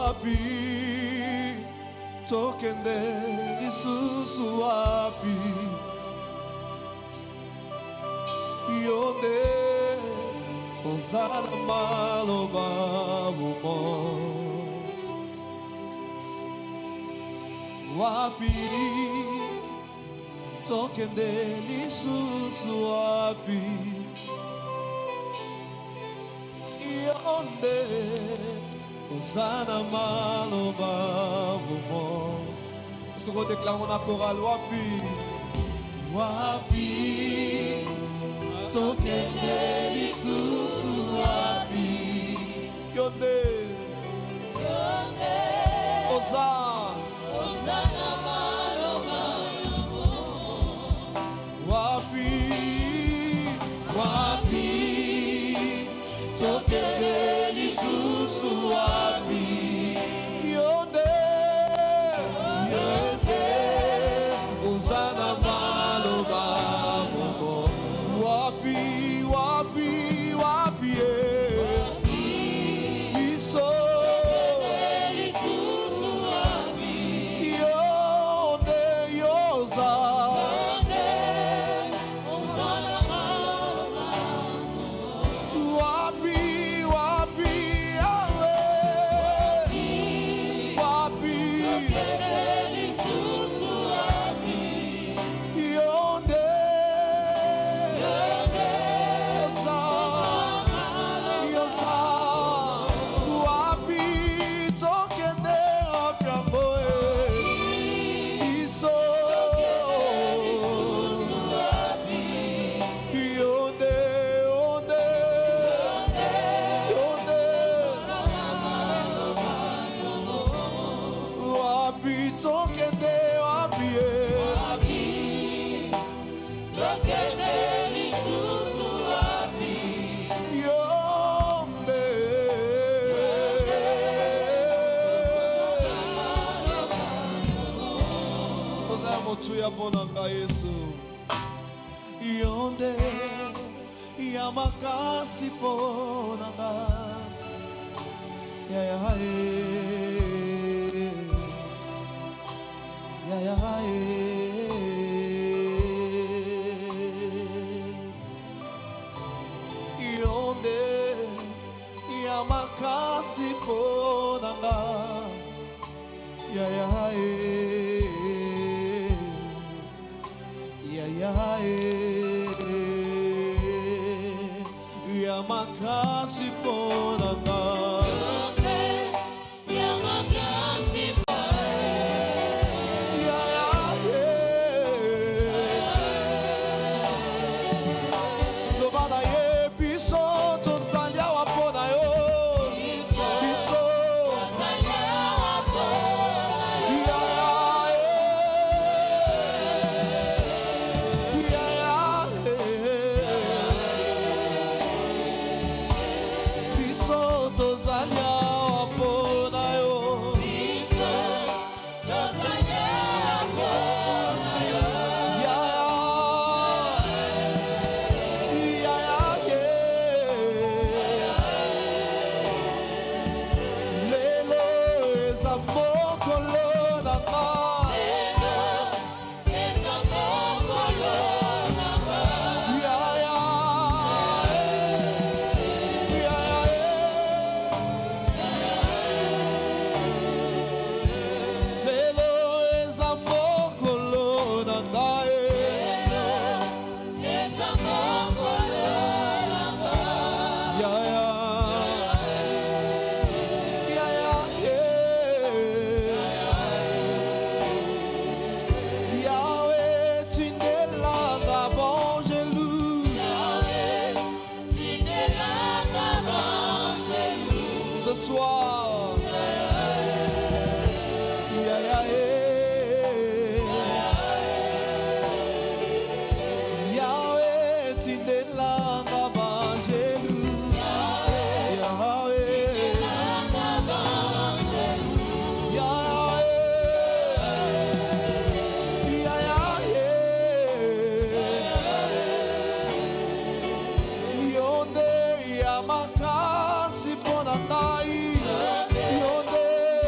wapi tokende lisusu wapi yonde ozana maloba bumo wapi tokende lisusu wapi yonde ozana maloba bumo. Est-ce qu'on déclare mon chorale wapi wapi tokende lisusu wapi yonde ozana maloba wapi wapi tokende lisusu wapi yonde yonde ozana maloba wapi wapi wapi iso lisusu wapi yonde yoza ozana maloba wapi wapi awe wapi lisusu wapi yonde yoza yoza wapi tokende wapi amboe iso yonde yonde yonde wapi tokende wapi tokende lisusu wapi yonde oza motuya ponanga Yesu yonde ya makasi ponanga ya ya ya ya yonde ya makasi ponanga ya ya ya ya makasi ponanga ce soir. Yahweh, tindelanga bangelu. Yonde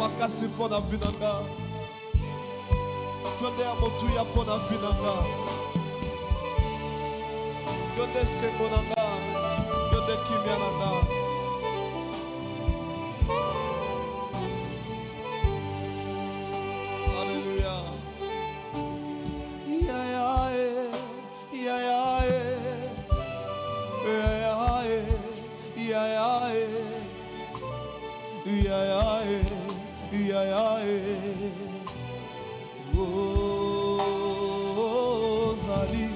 makasi pona vinanga. Konde ya motuya pona vinanga. Konde sekonanga. Konde kimyananga. Hallelujah. Oh, Zali.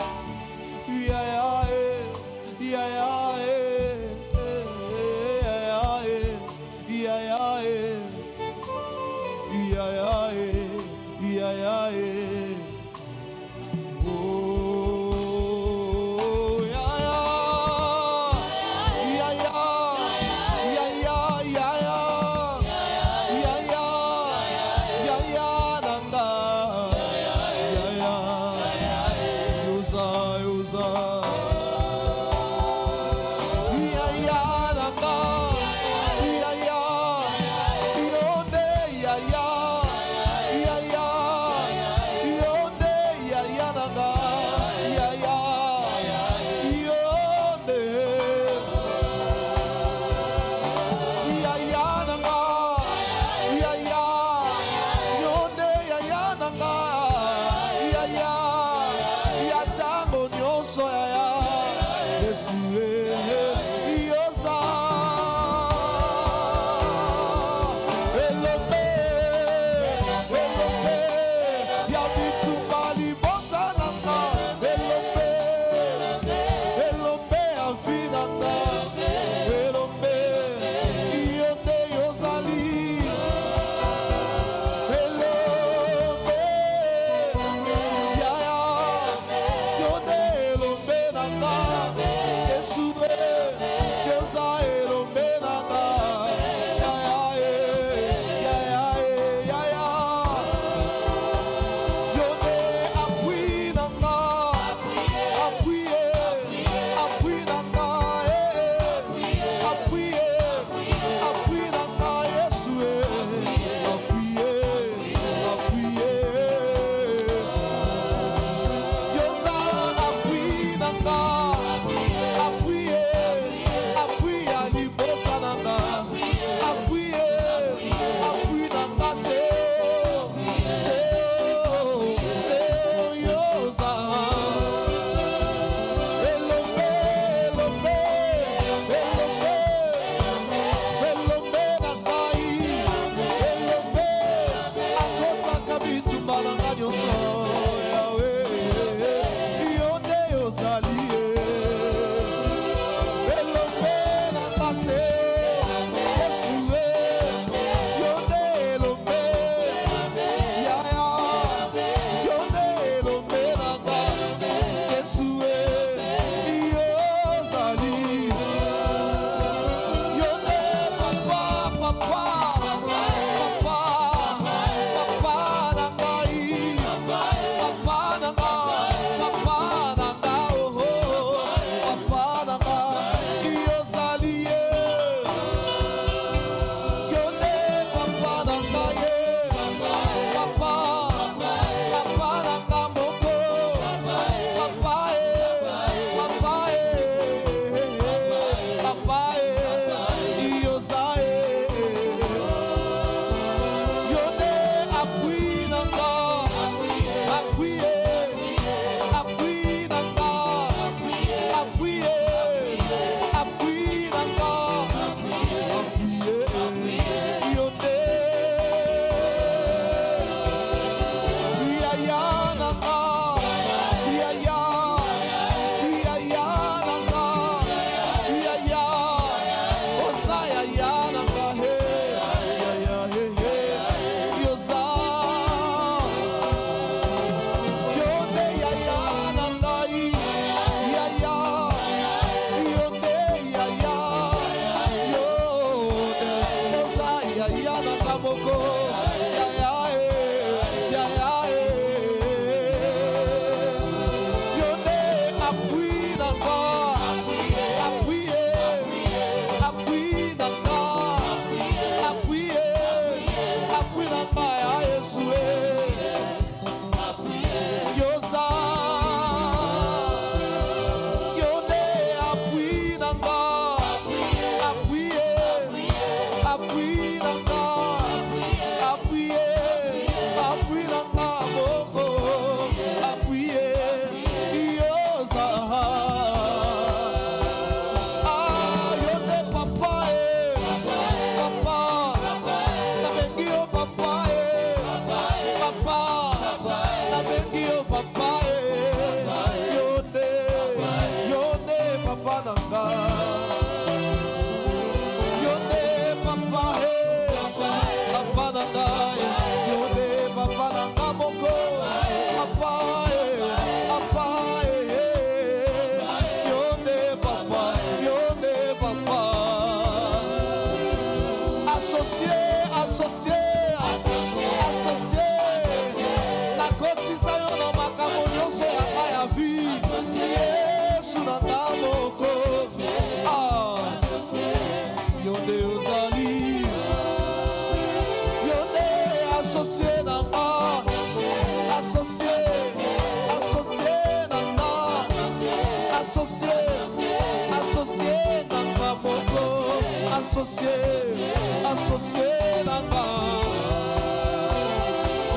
associé nanga.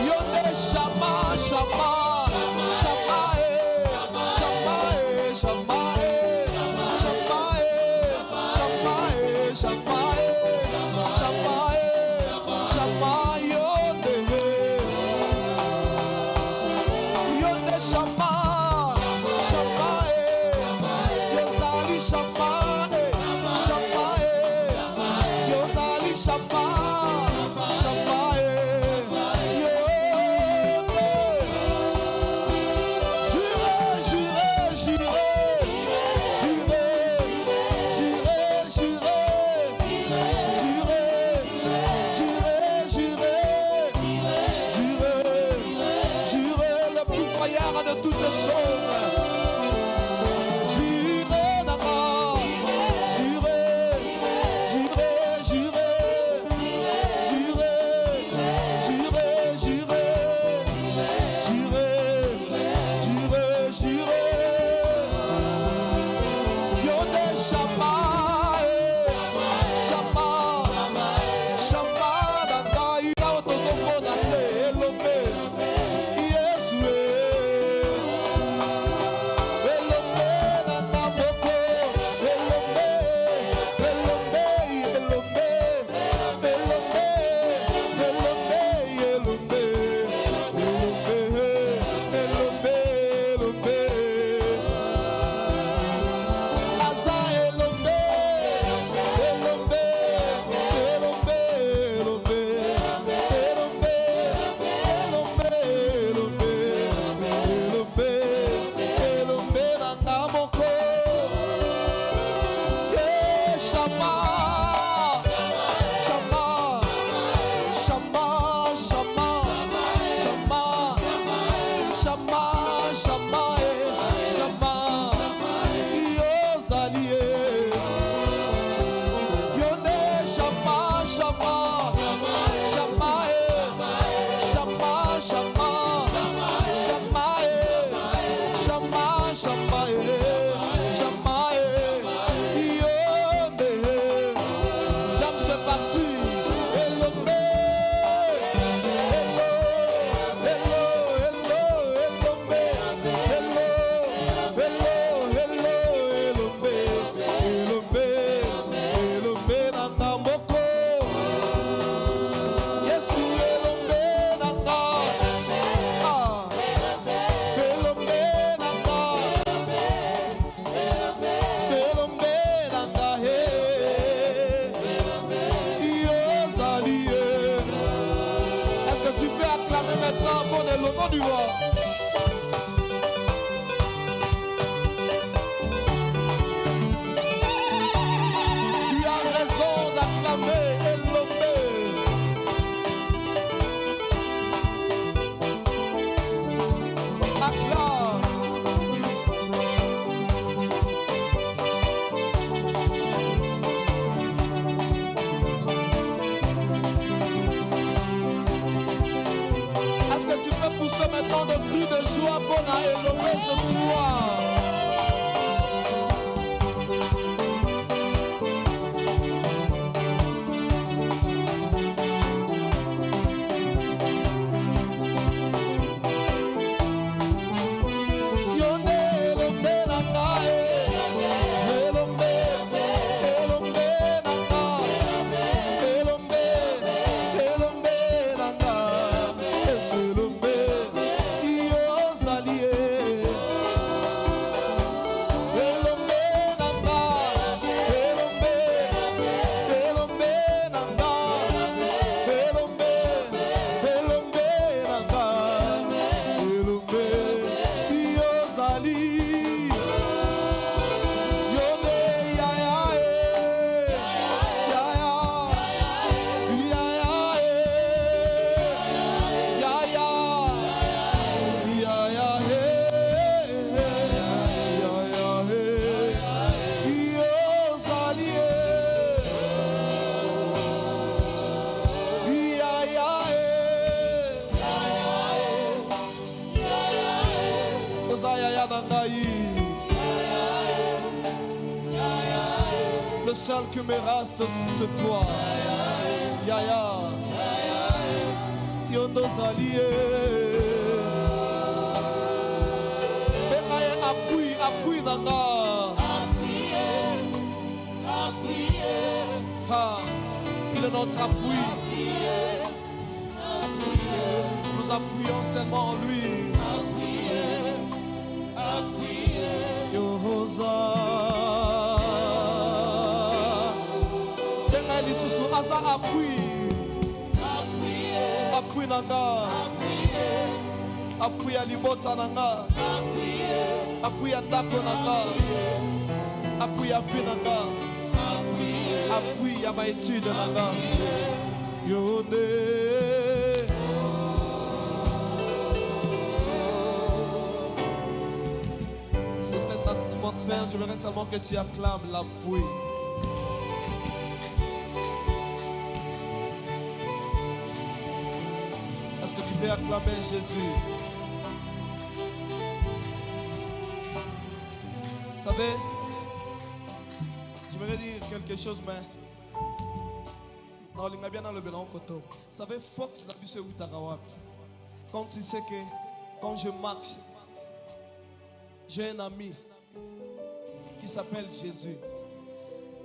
Yonde shama shama shama shama shama shama shama shama shama shama yonde shama shama yozali shama shama yozali shama shama de toutes les choses. J'irai là-bas, j'irai, j'irai, j'irai, j'irai, j'irai, j'irai, j'irai, j'irai, j'irai. Yonde Shama, Shama, Shama, Nanga, Ira Otozomo Nate, Elombe, Yesue. Maintenant de cris de joie pour la élever ce soir. Le Le seul qui me reste, c'est toi. Yaya. Yondo Zalié. Appui nanga. Ah, il est notre appui. Nous appuyons seulement en lui. Yohoza. Tenga lisusu asa appui. Appui nanga. Appui à libota nanga. Appui à ndako nanga. Appui à vie nanga. Appui à ma étude nanga. Yone. Sur cette atmosphère, je voudrais seulement que tu acclames l'appui. Est-ce que tu peux acclamer Jésus? Vous savez, je voudrais dire quelque chose, mais non, il y a bien dans le blanc coteau. Vous savez, Fox n'a plus ce Utagawa. Comme tu sais que quand je marche, j'ai un ami qui s'appelle Jésus.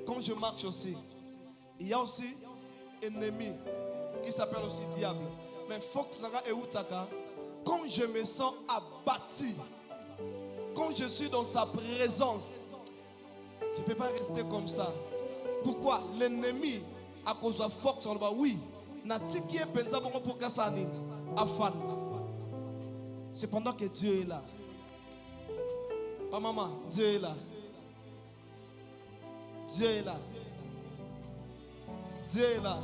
Quand je marche aussi, il y a aussi un ennemi qui s'appelle aussi diable. Mais Fox Naga et Utaka, quand je me sens abattu, quand je suis dans sa présence, je ne peux pas rester comme ça. Pourquoi? L'ennemi, à cause de Fox, on va oui. C'est pendant que Dieu est là. Pas maman, Dieu est là. Dieu est là. Dieu est là.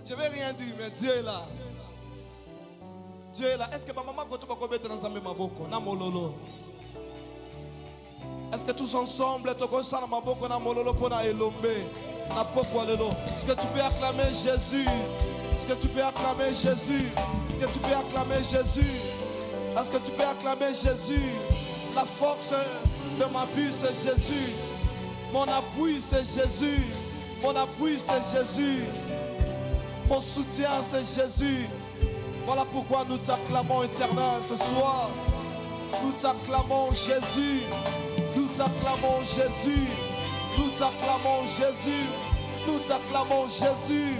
Je ne vais rien dire, mais Dieu est là. Dieu est là. Est-ce que ma maman va dans sa maboko? Namololo. Est-ce que tous ensemble, est-ce que tu peux acclamer Jésus? Est-ce que tu peux acclamer Jésus? Est-ce que tu peux acclamer Jésus? Est-ce que tu peux acclamer Jésus? La force de ma vie, c'est Jésus. Mon appui, c'est Jésus. Mon appui, c'est Jésus. Mon soutien, c'est Jésus. Voilà pourquoi nous t'acclamons, Éternel, ce soir. Nous t'acclamons Jésus. Nous t'acclamons Jésus. Nous t'acclamons Jésus. Nous t'acclamons Jésus.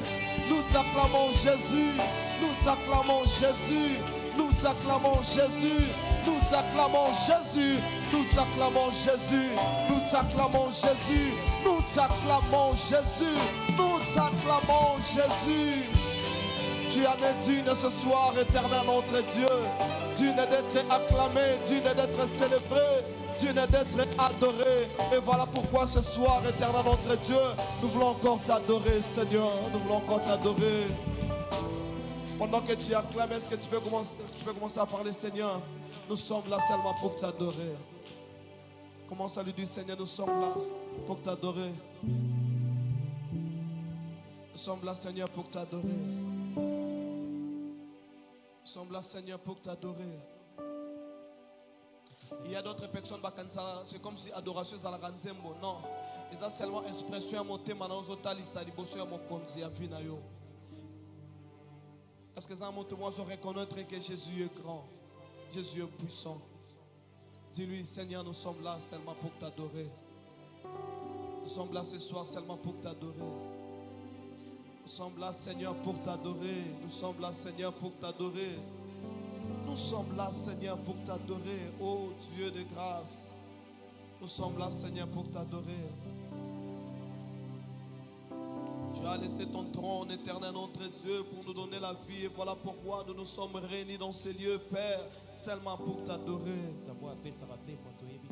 Nous t'acclamons Jésus. Nous t'acclamons Jésus. Nous t'acclamons Jésus. Nous t'acclamons Jésus. Nous t'acclamons Jésus. Nous t'acclamons Jésus. Nous t'acclamons Jésus. Nous t'acclamons Jésus. Tu en es digne ce soir, Éternel notre Dieu. Digne d'être acclamé, digne d'être célébré, digne d'être adoré. Et voilà pourquoi ce soir, Éternel notre Dieu, nous voulons encore t'adorer, Seigneur. Nous voulons encore t'adorer. Pendant que tu acclames, est-ce que tu peux commencer à parler, Seigneur? Nous sommes là seulement pour t'adorer. Commence à lui dire, Seigneur, nous sommes là pour t'adorer. Nous sommes là, Seigneur, pour t'adorer. Nous sommes là, Seigneur, pour t'adorer. Il y a d'autres personnes, c'est comme si adoration est à la ranzembo. Non, c'est seulement expression à mon thème. Parce que ça montre moi, je reconnaître que Jésus est grand. Jésus est puissant. Dis-lui, Seigneur, nous sommes là seulement pour t'adorer. Nous sommes là ce soir seulement pour t'adorer. Nous sommes là, Seigneur, pour t'adorer. Nous sommes là, Seigneur, pour t'adorer. Nous sommes là, Seigneur, pour t'adorer. Oh Dieu de grâce. Nous sommes là, Seigneur, pour t'adorer. Tu as laissé ton trône, Éternel, notre Dieu, pour nous donner la vie. Et voilà pourquoi nous nous sommes réunis dans ces lieux, Père, seulement pour t'adorer.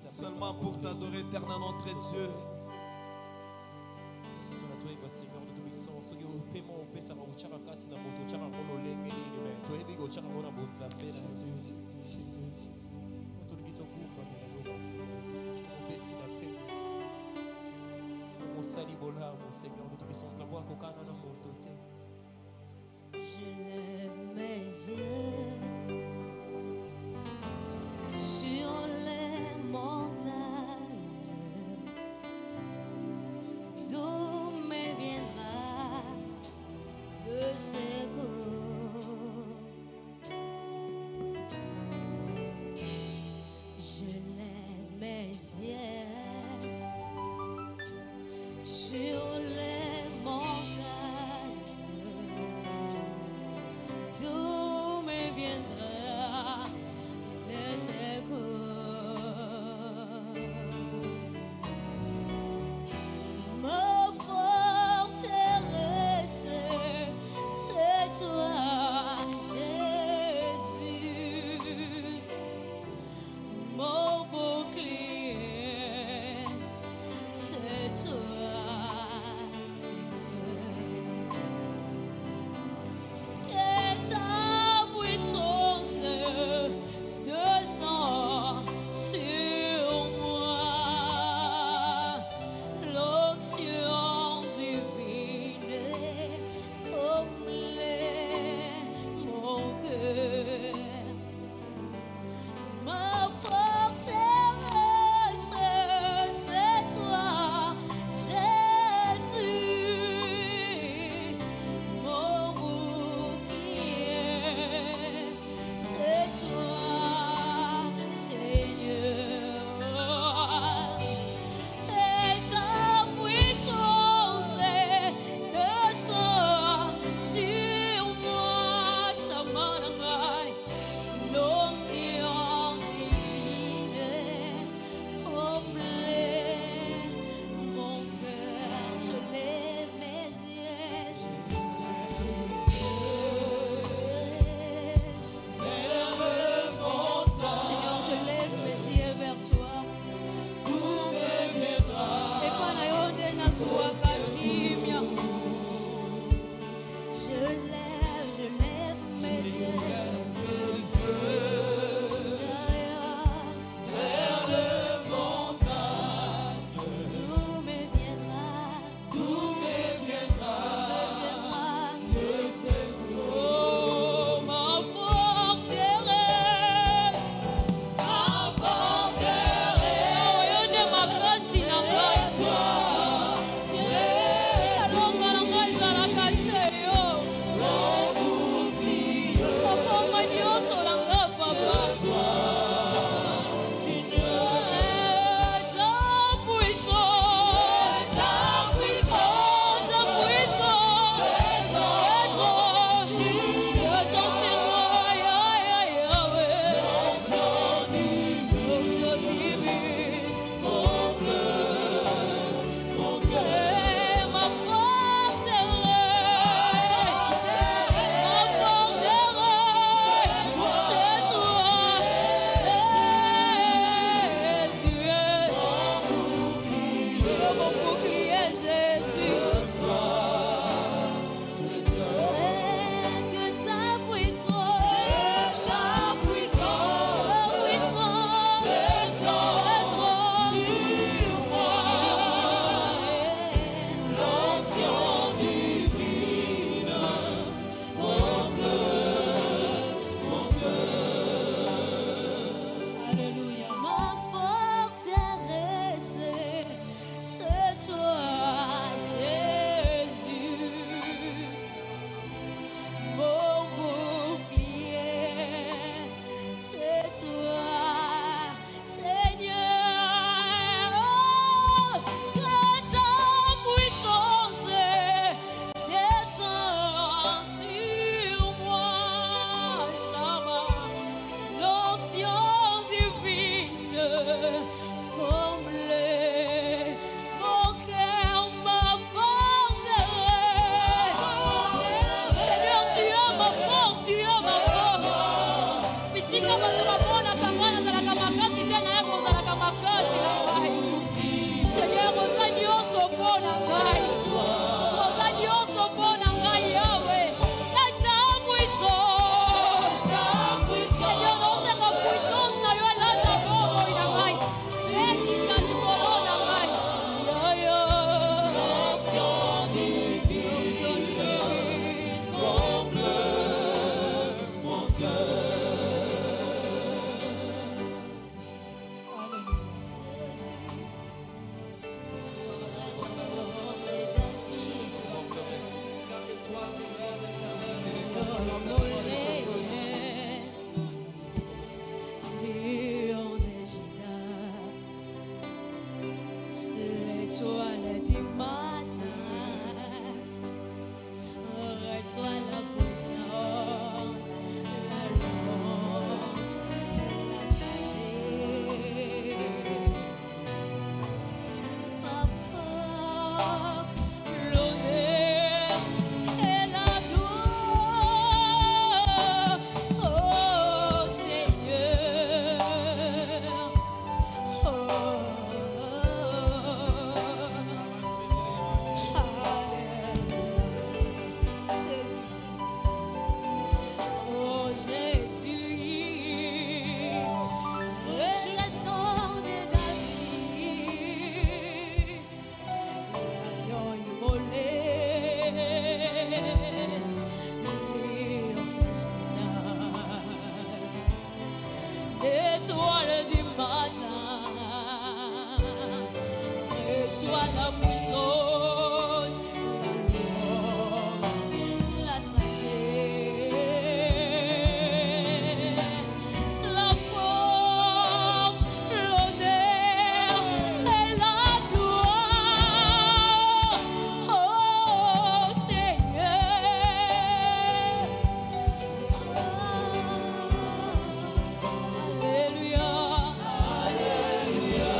Seulement pour t'adorer, Éternel, notre Dieu. Je lève mes yeux sur les montagnes. Alléluia. Ma forteresse, c'est toi, Jésus. Mon bouclier, c'est toi, Seigneur. Oh, que ta puissance descend sur moi. Shama, l'onction divine comble mon cœur, ma force. Seigneur, tu es ma force, tu es ma force. Bisika bazabona kangana zalaka makasi tena yako zalaka makasi na ngai. Seigneur, ozanyoso pona ngai. Ozanyoso pona ngai yawe. Kata puissance. Seigneur, non c'est la puissance na yo alata bobo ina ngai. Eki kalikolo na ngai. Yo yo. L'onction divine comble mon cœur. L'étoile du matin reçoit la puissance, la louange, la sagesse, ma force, l'honneur et la gloire. Oh Seigneur, oh, Jésus, oh Jésus, rejetant de David, l'agneau immolé, l'étoile du matin, reçoit la puissance, la louange, la sagesse, la force, l'honneur et la gloire. Oh Seigneur, Alléluia, Alléluia.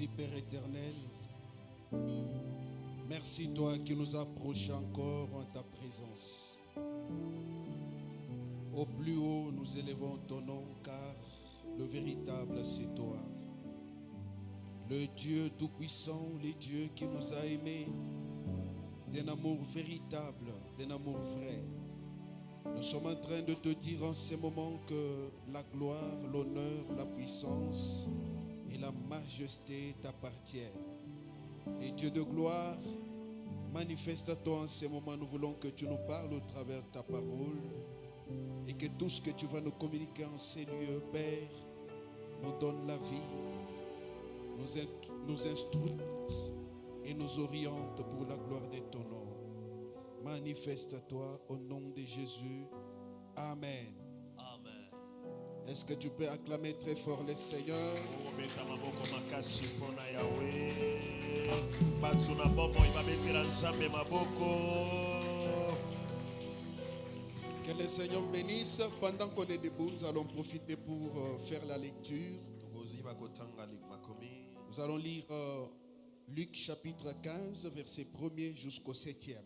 Merci Père éternel. Merci toi qui nous approches encore en ta présence. Au plus haut, nous élevons ton nom car le véritable c'est toi. Le Dieu tout-puissant, le Dieu qui nous a aimés d'un amour véritable, d'un amour vrai. Nous sommes en train de te dire en ce moment que la gloire, l'honneur, la puissance et la majesté t'appartiennent. Et Dieu de gloire, manifeste-toi en ce moment. Nous voulons que tu nous parles au travers de ta parole et que tout ce que tu vas nous communiquer en ces lieux, Père, nous donne la vie, nous instruise et nous oriente pour la gloire de ton nom. Manifeste-toi au nom de Jésus. Amen. Amen. Est-ce que tu peux acclamer très fort le Seigneur? Que le Seigneur bénisse. Pendant qu'on est debout, nous allons profiter pour faire la lecture. Nous allons lire Luc chapitre 15, verset 1er jusqu'au 7e.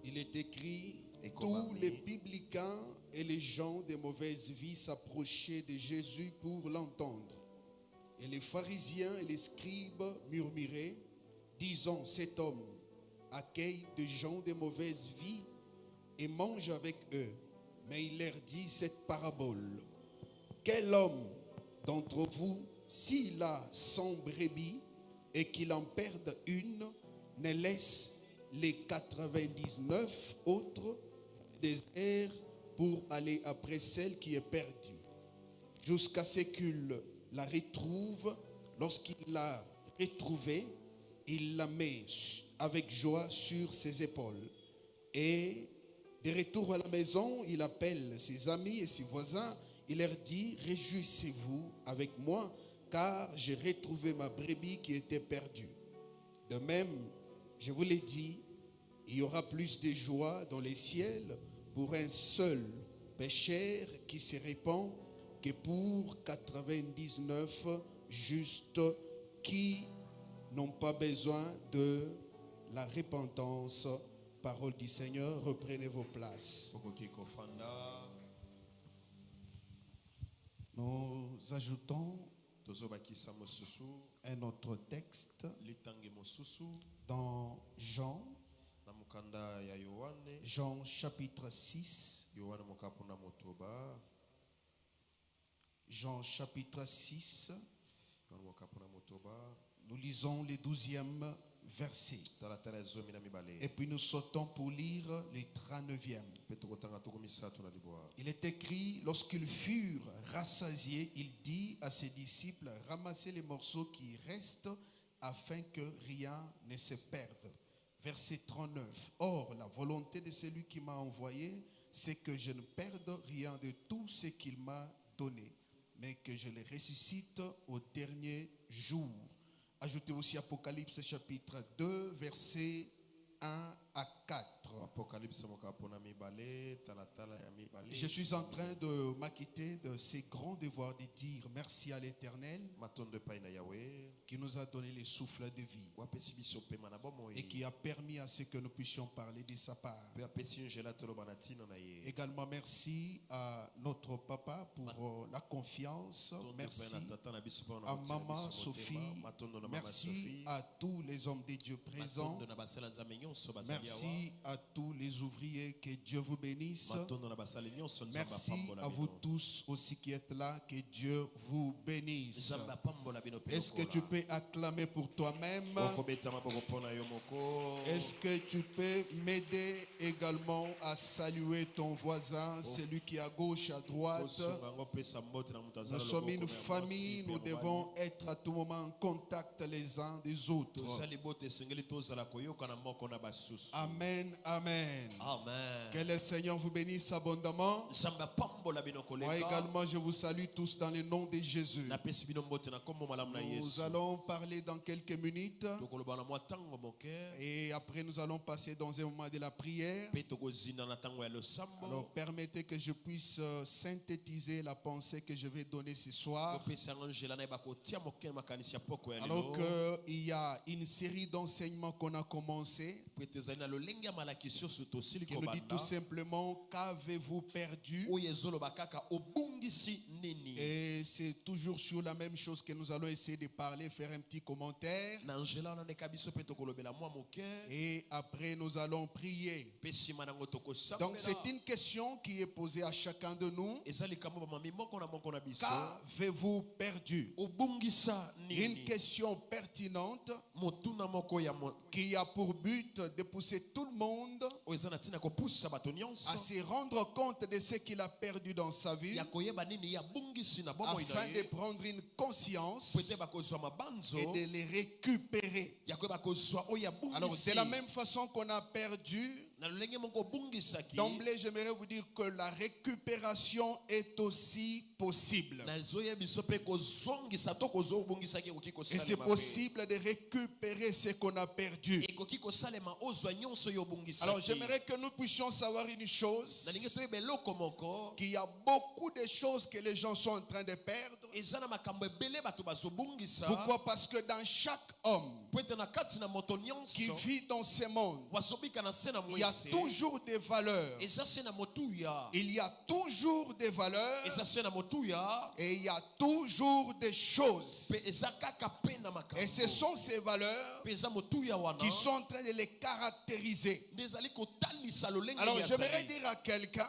Il est écrit: tous les publicains et les gens de mauvaise vie s'approchaient de Jésus pour l'entendre. Et les pharisiens et les scribes murmuraient, disant: cet homme accueille des gens de mauvaise vie et mange avec eux. Mais il leur dit cette parabole: quel homme d'entre vous, s'il a 100 brebis et qu'il en perde une, ne laisse les 99 autres déserts pour aller après celle qui est perdue, jusqu'à ce qu'il la retrouve? Lorsqu'il l'a retrouvée, il la met avec joie sur ses épaules. Et de retour à la maison, il appelle ses amis et ses voisins. Il leur dit: réjouissez-vous avec moi, car j'ai retrouvé ma brebis qui était perdue. De même, je vous l'ai dit, il y aura plus de joie dans les ciels pour un seul pécheur qui se répand que pour 99 justes qui n'ont pas besoin de la repentance. Parole du Seigneur, reprenez vos places. Nous ajoutons un autre texte dans Jean chapitre 6. Jean chapitre 6. Nous lisons le 12e verset. Et puis nous sautons pour lire le 39e. Il est écrit: lorsqu'ils furent rassasiés, il dit à ses disciples: ramassez les morceaux qui restent afin que rien ne se perde. Verset 39. Or, la volonté de celui qui m'a envoyé, c'est que je ne perde rien de tout ce qu'il m'a donné, mais que je les ressuscite au dernier jour. Ajoutez aussi Apocalypse chapitre 2, versets 1 à 4. Je suis en train de m'acquitter de ces grands devoirs de dire merci à l'Éternel qui nous a donné le souffle de vie et qui a permis à ce que nous puissions parler de sa part. Également merci à notre papa pour la confiance. Merci à maman Sophie. Merci à tous les hommes de Dieu présents. Merci à tous les ouvriers, que Dieu vous bénisse. Merci à vous tous aussi qui êtes là, que Dieu vous bénisse. Est-ce que tu peux acclamer pour toi-même? Est-ce que tu peux m'aider également à saluer ton voisin, celui qui est à gauche, à droite? Nous sommes une famille, nous devons être à tout moment en contact les uns des autres. Amen, amen. Amen. Que le Seigneur vous bénisse abondamment. Moi également, je vous salue tous dans le nom de Jésus. Nous allons parler dans quelques minutes. Et après, nous allons passer dans un moment de la prière. Alors, permettez que je puisse synthétiser la pensée que je vais donner ce soir. Alors qu'il y a une série d'enseignements qu'on a commencé, qui nous dit tout simplement: qu'avez-vous perdu? Et c'est toujours sur la même chose que nous allons essayer de parler, faire un petit commentaire. Et après nous allons prier. Donc c'est une question qui est posée à chacun de nous: qu'avez-vous perdu? Une question pertinente qui a pour but de pousser tout le monde à se rendre compte de ce qu'il a perdu dans sa vie, afin de prendre une conscience et de les récupérer. Alors de la même façon qu'on a perdu, d'emblée j'aimerais vous dire que la récupération est aussi possible. Et c'est possible de récupérer ce qu'on a perdu. Alors j'aimerais que nous puissions savoir une chose: qu'il y a beaucoup de choses que les gens sont en train de perdre. Pourquoi? Parce que dans chaque homme qui vit dans ce monde, il y a toujours des valeurs. Il y a toujours des valeurs. Et il y a toujours des choses. Et ce sont ces valeurs qui sont en train de les caractériser. Alors j'aimerais dire à quelqu'un: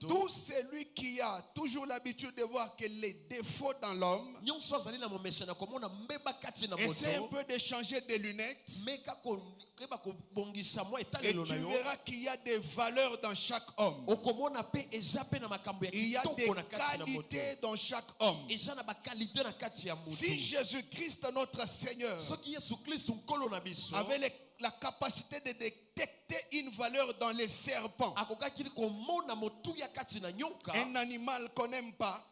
tout celui qui a toujours l'habitude de voir que les défauts dans l'homme essaie un peu de changer de lunettes, et tu verras qu'il y a des valeurs dans chaque homme. Il y a des qualités dans chaque homme. Si Jésus-Christ notre Seigneur avait la capacité de détecter une valeur dans les serpents, un animal qu'on n'aime pas,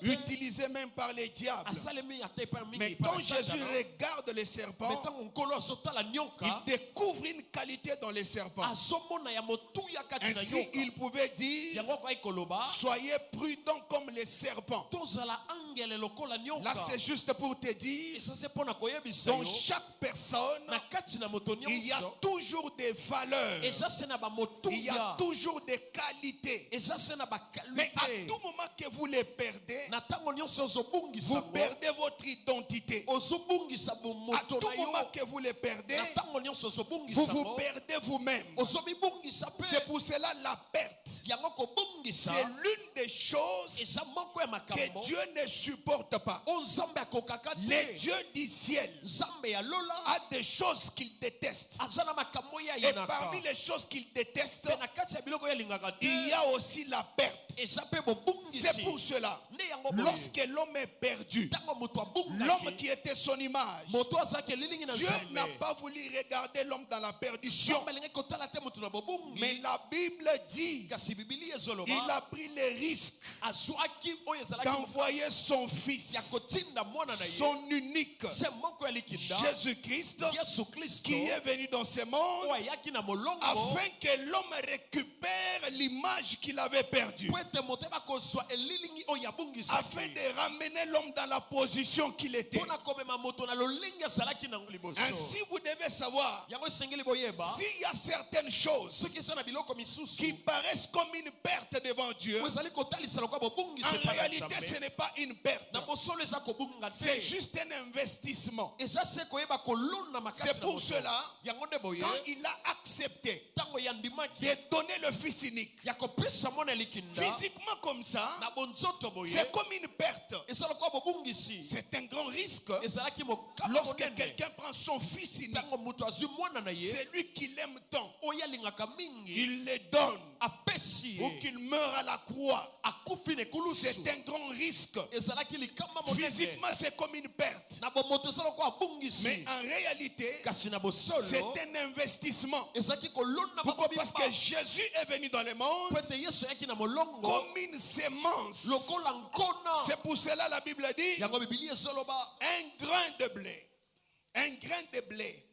utilisé même par les diables, mais quand Jésus regarde les serpents, il découvre une qualité dans les serpents. Ainsi il pouvait dire: soyez prudents comme les serpents. Là c'est juste pour te dire, dans chaque personne il y a toujours des valeurs, il y a toujours des qualités. Mais à tout moment que vous les perdez, vous perdez votre identité. À tout moment que vous les perdez, vous vous perdez vous-même. C'est pour cela la perte, c'est l'une des choses que Dieu ne supporte pas. Les dieux du ciel a des choses qu'il déteste. Et parmi les choses qu'il déteste, il y a aussi la perte. C'est pour cela, lorsque l'homme est perdu, l'homme qui était son image, Dieu n'a pas voulu regarder l'homme dans la perdition. Mais la Bible dit qu'il a pris les risques d'envoyer son fils, son unique, Jésus-Christ, qui est venu dans ce monde afin que l'homme récupère l'image qu'il avait perdue, afin de ramener l'homme dans la position qu'il était. Ainsi vous devez savoir, s'il y a certaines choses qui paraissent comme une perte devant Dieu, en réalité ce n'est pas une perte, c'est juste un investissement. C'est pour cela, quand il a accepté de donner le fils unique, physiquement comme ça, c'est comme une perte. C'est un grand risque. Lorsque quelqu'un prend son fils unique, c'est lui qui l'aime tant, il le donne. apesi ou qu'il meure à la croix, akufi ne kulusu c'est un grand risque. ezalaki likama monene Physiquement, c'est comme une perte. na bomoto ezala ko abungisi Mais en réalité, kasi na bosolo c'est un investissement. ezalaki kolonda Pourquoi? Parce que Jésus est venu dans le monde po ete yesu ayaki na molongo comme une sémence. lokola nkona C'est pour cela la Bible dit yango biblia ezoloba un grain de blé. Un grain de blé.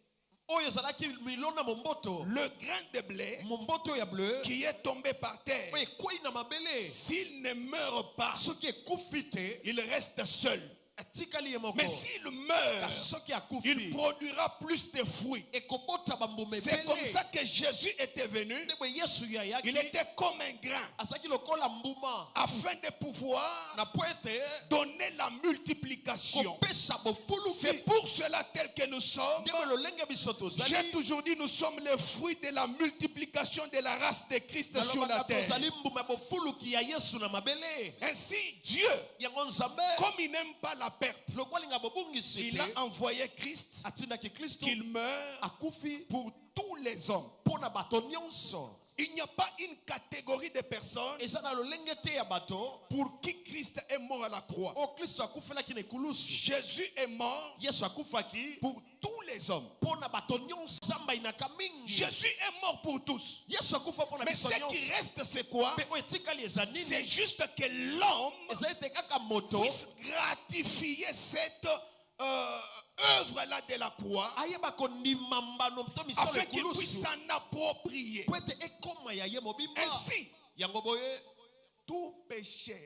oyo ezalaki milona momboto Le grain de blé momboto ya bleu qui est tombé par terre, oyo ekwei na mabele s'il ne meurt pas, soki ekufi te il reste seul. atikali ye moko Mais s'il meurt, kasi soki il akufi produira plus de fruits. ekobota bambuma C'est comme ebele ça que Jésus était venu. nde boye yesu Il yayaki était comme un grain azalaki lokola mbuma afin de pouvoir na po ete donner la multiplication. kopesa bofuluki C'est pour cela tel que nous sommes. ndenge lolenge biso J'ai tozali toujours dit nous sommes les fruits de la multiplication de la race de Christ sur la nalobaka terre. tozali mbuma ya bofuluki ya yesu na mabele Ainsi, Dieu, yango nzambe comme il n'aime pas la perte, lokwalinga bobungisi il te a envoyé Christ atindaki kristo qu'il meure akufi pour tous les hommes. mpo na bato nyonso Il n'y a pas une catégorie de personnes eza na lolenge te ya bato pour qui Christ est mort à la croix. oyo kristo akufelaki na ekulusu Jésus est mort yesu akufaki pour tous les hommes. mpo na bato nyonso nzambe ainaka mingi Jésus est mort pour tous. yesu akufa mpo na Mais biso ce nyonso qui reste, c'est quoi? mpe oyo etikali eza C'est nini juste que l'homme eza ete kaka moto puisse gratifier cette œuvre-là de la croix ayeba kondima mbano to misala afin qu'il puisse ekulusu s'en approprier. po ete ekoma ya ye mobimba Ainsi, yango boye tout pécheur,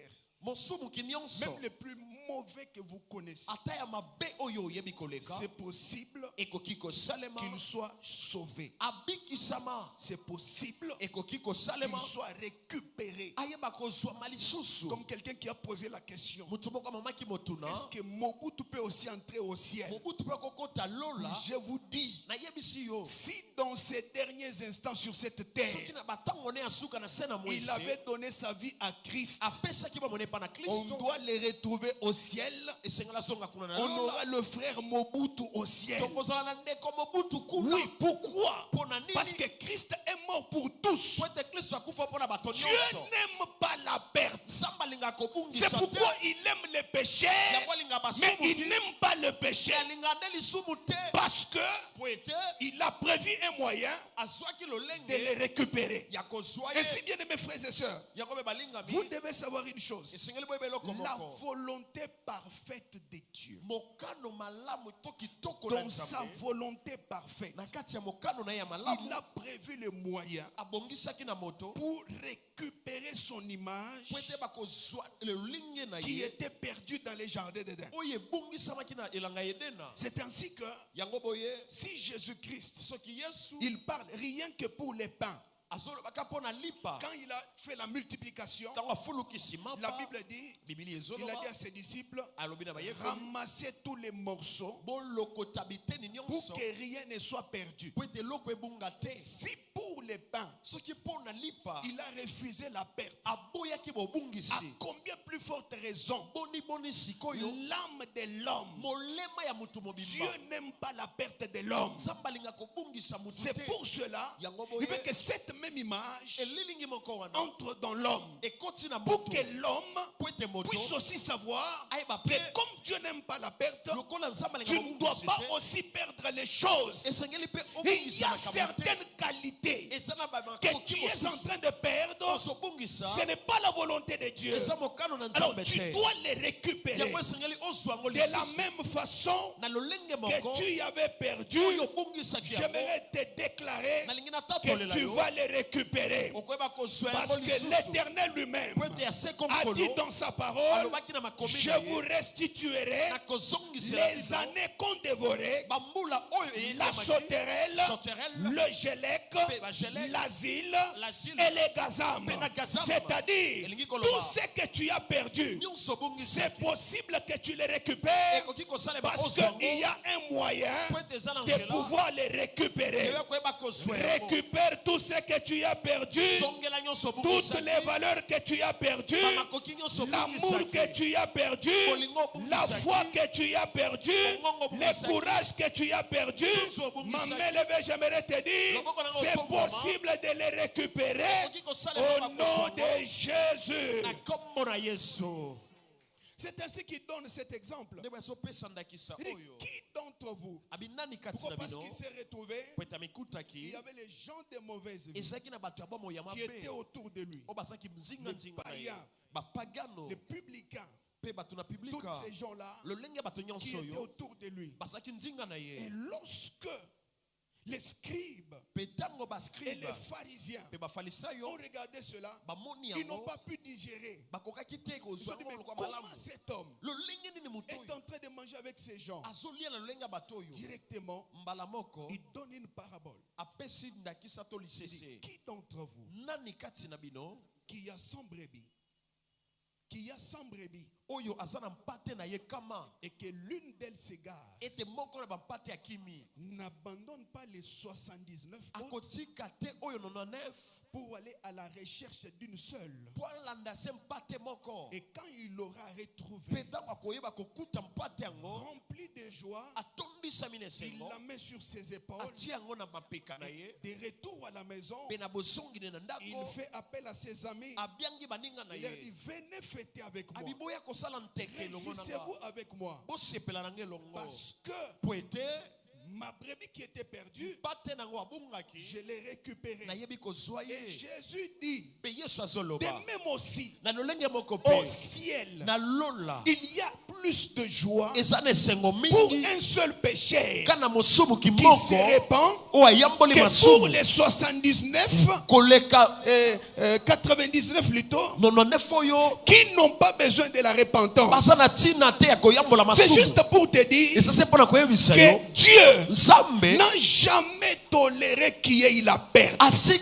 mosumuki nyonso même le plus mauvais que vous connaissez, ata ya mabe oyo oyebi koleka c'est possible ekoki kosalema qu'il soit sauvé. abikisama C'est possible ekoki qu'il kosalema soit récupéré. ayeba kozwama lisusu Comme quelqu'un qui a posé la question, motu moko amamaki motuna est-ce que Mobutu peut aussi entrer au ciel? mobutu mpe kokota lola Je vous dis, nayebisi yo si dans ces derniers instants sur cette soki terre, na batango ne ya suka na se na il moise avait donné sa vie à Christ, apesaki bamone pa na on kristo doit le retrouver au ciel. esengela zonga kuna na On lola aura le frère Mobutu au ciel. tokozala na ndeko mobutu kuna Oui, pourquoi? mpo na Parce nini que Christ est mort pour tous. po ete kristo akufa mpo na bato Dieu nyonso n'aime pas la perte. nzambe alingaka C'est kobungisa te pourquoi il aime les péchés, yango alingaka mais il basumu n'aime pas le péché alinga nde lisumu te parce que po ete il a prévu un moyen azwaki de lolenge les récupérer. ya kozwa Et ye si bien aimés frères et sœurs, yango mpe balingami vous devez savoir une chose. esengeli boyeba eloko La moko volonté parfaite de Dieu, mokano malamu to kitoko na dans sa nzambe volonté parfaite, na kati ya mokano na ye ya il malamu a prévu le moyen abongisaki na moto pour récupérer son image po ete bakozwa lolinge na qui ye était perdue dans les jardins d'Éden. oyo ebongisamaki na elanga ya edena C'est ainsi que yango boye si Jésus-Christ, soki yesu il parle rien que pour les pains, azolobaka mpo na lipa quand il a fait la multiplication, ntango afulukisi la mapa Bible dit, bibili il a ezoloba dit à ses disciples, alobi na bayekoli ramassez tous les morceaux bolokota biteni pour nyonso que rien ne soit perdu. po ete eloko ebunga te Si pour les pains, soki mpo na lipa il a refusé la perte, aboyaki à bobungisi combien plus forte raison boniboni sikoyo l'âme de l'homme? molema ya mutu Dieu mobimba n'aime pas la perte de l'homme. nzambe alinga kobungisa mutu C'est te pour cela yango il veut boye que cette même image elilingi moko wana entre dans l'homme ekoti na pour moto que l'homme po ete moto puisse aussi savoir ayeba que pe comme Dieu n'aime pas la perte, lokola nzambe alinga tu ne dois kobungisi pas te aussi perdre les choses. esengeli mpe Il y obungisa a makambo te certaines qualités eza na que tu es en train de perdre. ozobungisa Ce n'est pas la volonté de Dieu. eza mokano na Alors nzambe tu te dois les récupérer yango esengeli ozwa yango de la lisusu même façon na lolenge que moko tu y avais perdu. oyo obungisaki yango J'aimerais te déclarer nalingi que natatolela tu yo vas les récupérer. okoyeba kozwa Parce yango que lisusu l'Éternel lui-même po ete ya se a dit konkolo dans sa parole, alobaki na makomi je na vous ye restituerai nakozongisela les bino années qu'on dévorait, bambula oyo la eyeliamaki sauterelle, sauterelle, le gelec, pe bagelec, l'asile l'asile, et les gazam. pe na gazam. C'est-à-dire, Elingi koloba. tout ce que tu as perdu, nyonso c'est obungisaki possible que tu les récupères ekoki kosalema parce ozwa yango qu'il y a un moyen po ete eza na de nzela pouvoir les récupérer. eyo koyeba kozwa yango Récupère tout ce que tu as perdu, zongela nyonso toutes obungisaki les valeurs que tu as perdues, bamakoki nyonso la l'amour que tu as perdu, la foi que tu as perdu, le courage que tu as perdu, maman levée, j'aimerais te dire, c'est possible de les récupérer au nom de Jésus. C'est ainsi qu'il donne cet exemple. Il dit, qui d'entre vous, pourquoi parce qu'il s'est retrouvé, il y avait les gens de mauvaise vie qui étaient autour de lui, les païens, les publicains, tous ces gens-là qui étaient autour de lui. Et lorsque les scribes et les pharisiens ont regardé cela, ils n'ont pas pu digérer. Ils se sont dit, mais comment cet homme est en train de manger avec ces gens? Directement, il donne une parabole. Il dit, qui d'entre vous qui a 100 brebis, et que l'une d'elles s'égare, n'abandonne pas les 79 autres pour aller à la recherche d'une seule. Et quand il l'aura retrouvée, rempli de joie, il la met sur ses épaules. De retour à la maison, il fait appel à ses amis. Il leur dit, venez fêter avec moi. Réjouissez-vous avec moi. Parce que ma brebis qui était perdue, je l'ai récupérée. Et Jésus dit, de même aussi, au ciel, il y a plus de joie pour un seul péché qui se répand que pour les 79, 99 plutôt, qui n'ont pas besoin de la repentance. C'est juste pour te dire que Dieu n'a jamais toléré qu'il y ait la perte. Ainsi,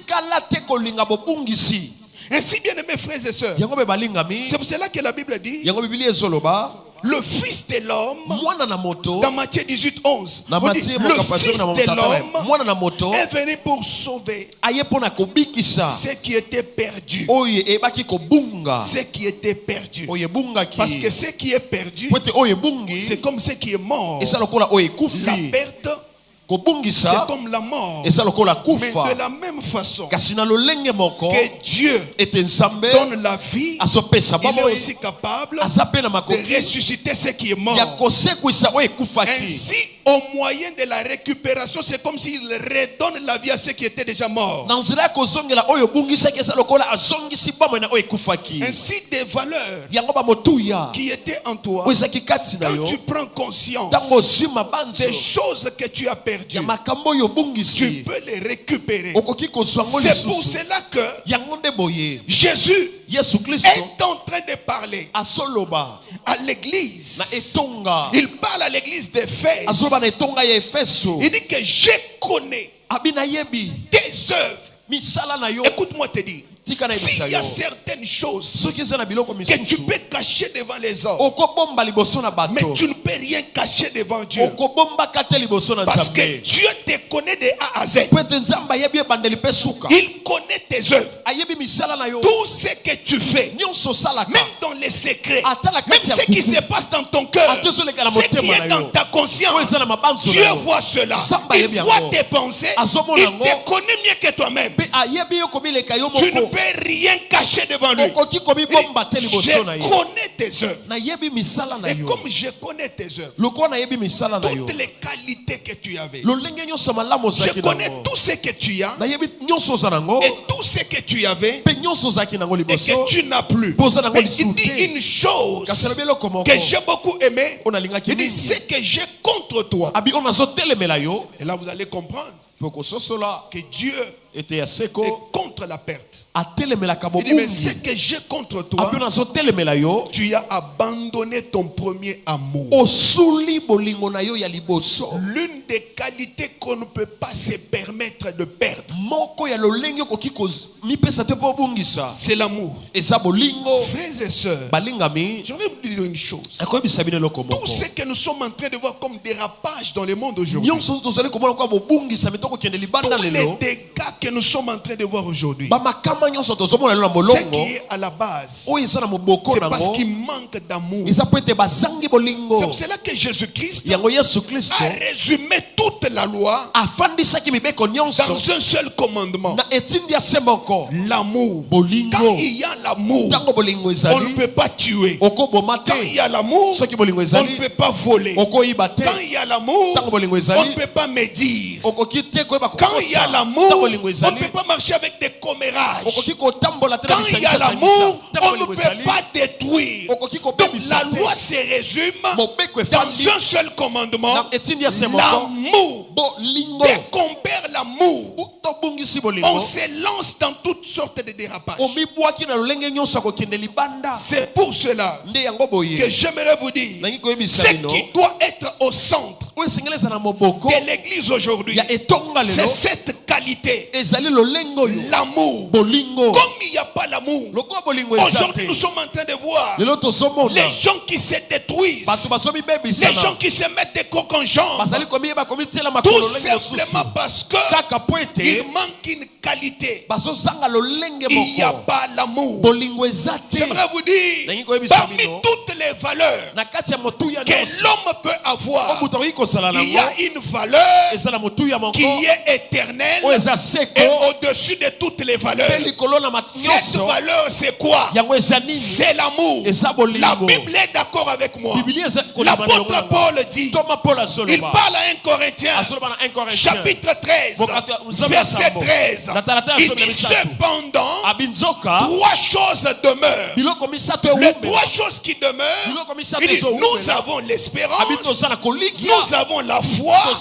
bien aimés frères et sœurs, c'est pour cela que la Bible dit, le Fils de l'homme, dans Matthieu 18, 11, le Fils de l'homme est venu pour sauver ce qui était perdu. Ce qui était perdu. Parce que ce qui est perdu, c'est comme ce qui est mort. La perte, c'est comme la mort. Mais de la même façon que Dieu donne la vie, il est aussi capable de ressusciter ce qui est mort. Ainsi, au moyen de la récupération, c'est comme s'il redonne la vie à ceux qui étaient déjà morts. Ainsi, des valeurs qui étaient en toi, quand tu prends conscience des choses que tu as perdues, tu peux les récupérer. C'est pour cela que Jésus est en train de parler à l'église. Il parle à l'église d'Éphèse. Il dit que je connais tes œuvres. Écoute-moi te dire, s'il y a certaines choses que tu peux cacher devant les hommes, mais tu ne peux rien cacher devant Dieu, parce que Dieu te connaît de A à Z. Il connaît tes œuvres, tout ce que tu fais, même dans les secrets, même ce qui se passe dans ton cœur, ce qui est dans ta conscience. Dieu voit cela. Il voit tes pensées. Il te connaît mieux que toi-même. Tu ne peux rien cacher devant lui. Je connais tes œuvres. Et comme je connais tes œuvres, toutes les qualités que tu avais, je connais tout ce que tu as et tout ce que tu avais et que tu n'as plus. Mais il dit une chose que j'ai beaucoup aimé. Il dit, c'est que j'ai contre toi. Et là vous allez comprendre que Dieu est contre la perte. Il dit, mais ce que j'ai contre toi, tu as abandonné ton premier amour. L'une des qualités qu'on ne peut pas se permettre de perdre, c'est l'amour. Frères et sœurs, je vais vous dire une chose. Tout ce que nous sommes en train de voir comme dérapage dans le monde aujourd'hui, tous les dégâts que nous sommes en train de voir aujourd'hui, ce qui est à la base, c'est c'est parce qu'il manque d'amour. C'est pour cela que Jésus-Christ a résumé toute la loi dans un seul commandement. L'amour. Quand il y a l'amour, on ne peut pas tuer. Quand il y a l'amour, on ne peut pas voler. Quand il y a l'amour, on ne peut pas médire. Quand il y a l'amour, on ne peut pas marcher avec des commérages. Quand il y a l'amour, on ne peut pas détruire. Donc la loi se résume dans un seul commandement. L'amour. Dès qu'on perd l'amour, on se lance dans toutes sortes de dérapages. C'est pour cela que j'aimerais vous dire ce qui doit être au centre de l'église aujourd'hui, c'est cette qualité, l'amour. Comme il n'y a pas l'amour, aujourd'hui nous sommes en train de voir les gens qui se détruisent, les gens qui se mettent des coques en jambes, tout simplement parce qu'il manque une qualité. Il n'y a pas l'amour. J'aimerais vous dire, parmi toutes les valeurs que l'homme peut avoir, il y a une valeur qui est éternelle et au-dessus de toutes les valeurs. Cette valeur, c'est quoi? C'est l'amour. La Bible est d'accord avec moi. L'apôtre Paul dit, il parle à 1 Corinthiens, chapitre 13, verset 13. Il dit cependant, trois choses demeurent. Les trois choses qui demeurent, il dit, nous avons l'espérance, nous avons la foi et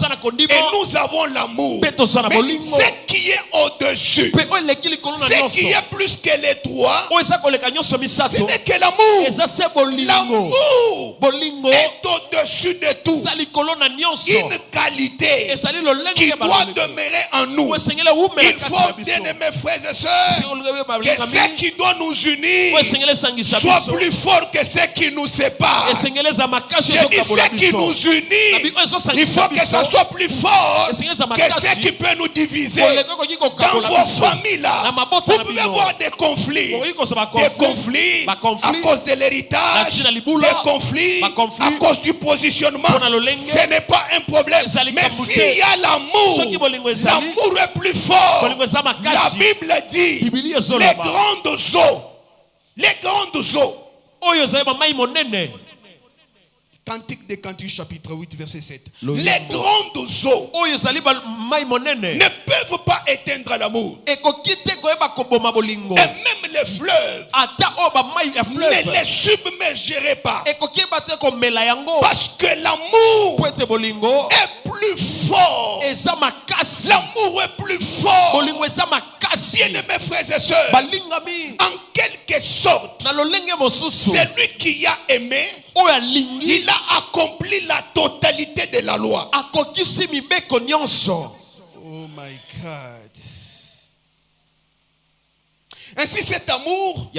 nous avons l'amour. Mais ce qui est au-dessus, ce qui est plus que les trois, ce n'est que l'amour. L'amour est au-dessus de tout. Une qualité qui doit demeurer en nous. Il faut, bien aimés frères et sœurs, que ce qui doit nous unir soit plus fort que ce qui nous sépare. Je dis ce qui nous unit, il faut que ça soit plus fort que ce qui peut nous diviser. Dans vos familles là, vous pouvez avoir des conflits. À cause de l'héritage, des conflits à cause du positionnement. Ce n'est pas un problème. Mais s'il y a l'amour, l'amour est plus fort. La Bible dit les grandes eaux. Cantique des Cantiques chapitre 8 verset 7. Les grandes eaux ne peuvent pas éteindre l'amour. Et même les fleuves ne les submergeraient pas. Parce que l'amour est plus fort. L'amour est plus fort. Bien-aimés frères et sœurs, en quelque sorte, celui qui a aimé, il a accompli la totalité de la loi. Oh my God. Ainsi cet amour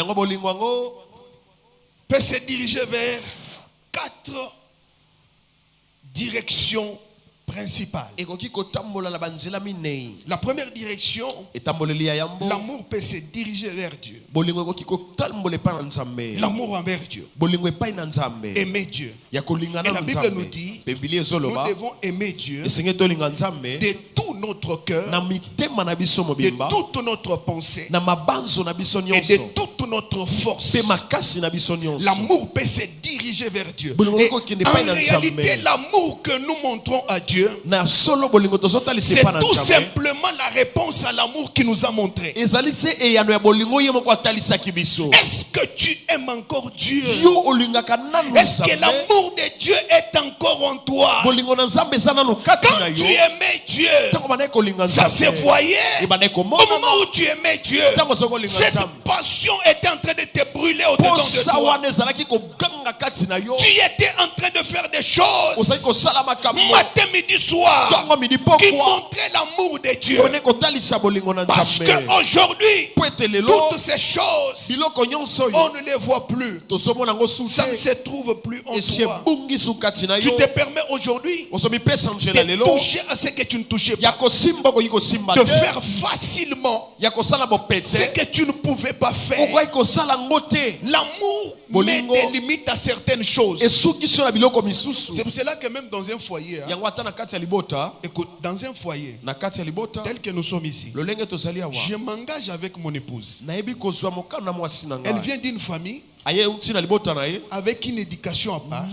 peut se diriger vers 4 directions principales. La première direction, l'amour peut se diriger vers Dieu. L'amour envers Dieu. Aimer Dieu. Et la Bible nous dit, nous devons aimer Dieu de tout notre cœur, de toute notre pensée et de toute notre force. L'amour peut se diriger vers Dieu. Et en réalité, l'amour que nous montrons à Dieu, c'est tout simplement la réponse à l'amour qu'il nous a montré. Est-ce que tu aimes encore Dieu? Est-ce que l'amour de Dieu est encore en toi? Quand tu aimais Dieu, ça se voyait. Au moment où tu aimais Dieu, cette passion était en train de te brûler au-dedans de toi. Tu étais en train de faire des choses matin, midi, soir qui montraient l'amour de Dieu. Parce qu'aujourd'hui, toutes ces choses, on ne les voit plus. Ça ne se trouve plus en toi. te permets aujourd'hui de toucher à ce que tu ne touchais pas. De faire facilement ce que tu ne pouvais pas faire. L'amour met des limites à certaines choses. C'est pour cela que même dans un foyer, écoute, dans un foyer tel que nous sommes ici, je m'engage avec mon épouse. Elle vient d'une famille avec une éducation à part.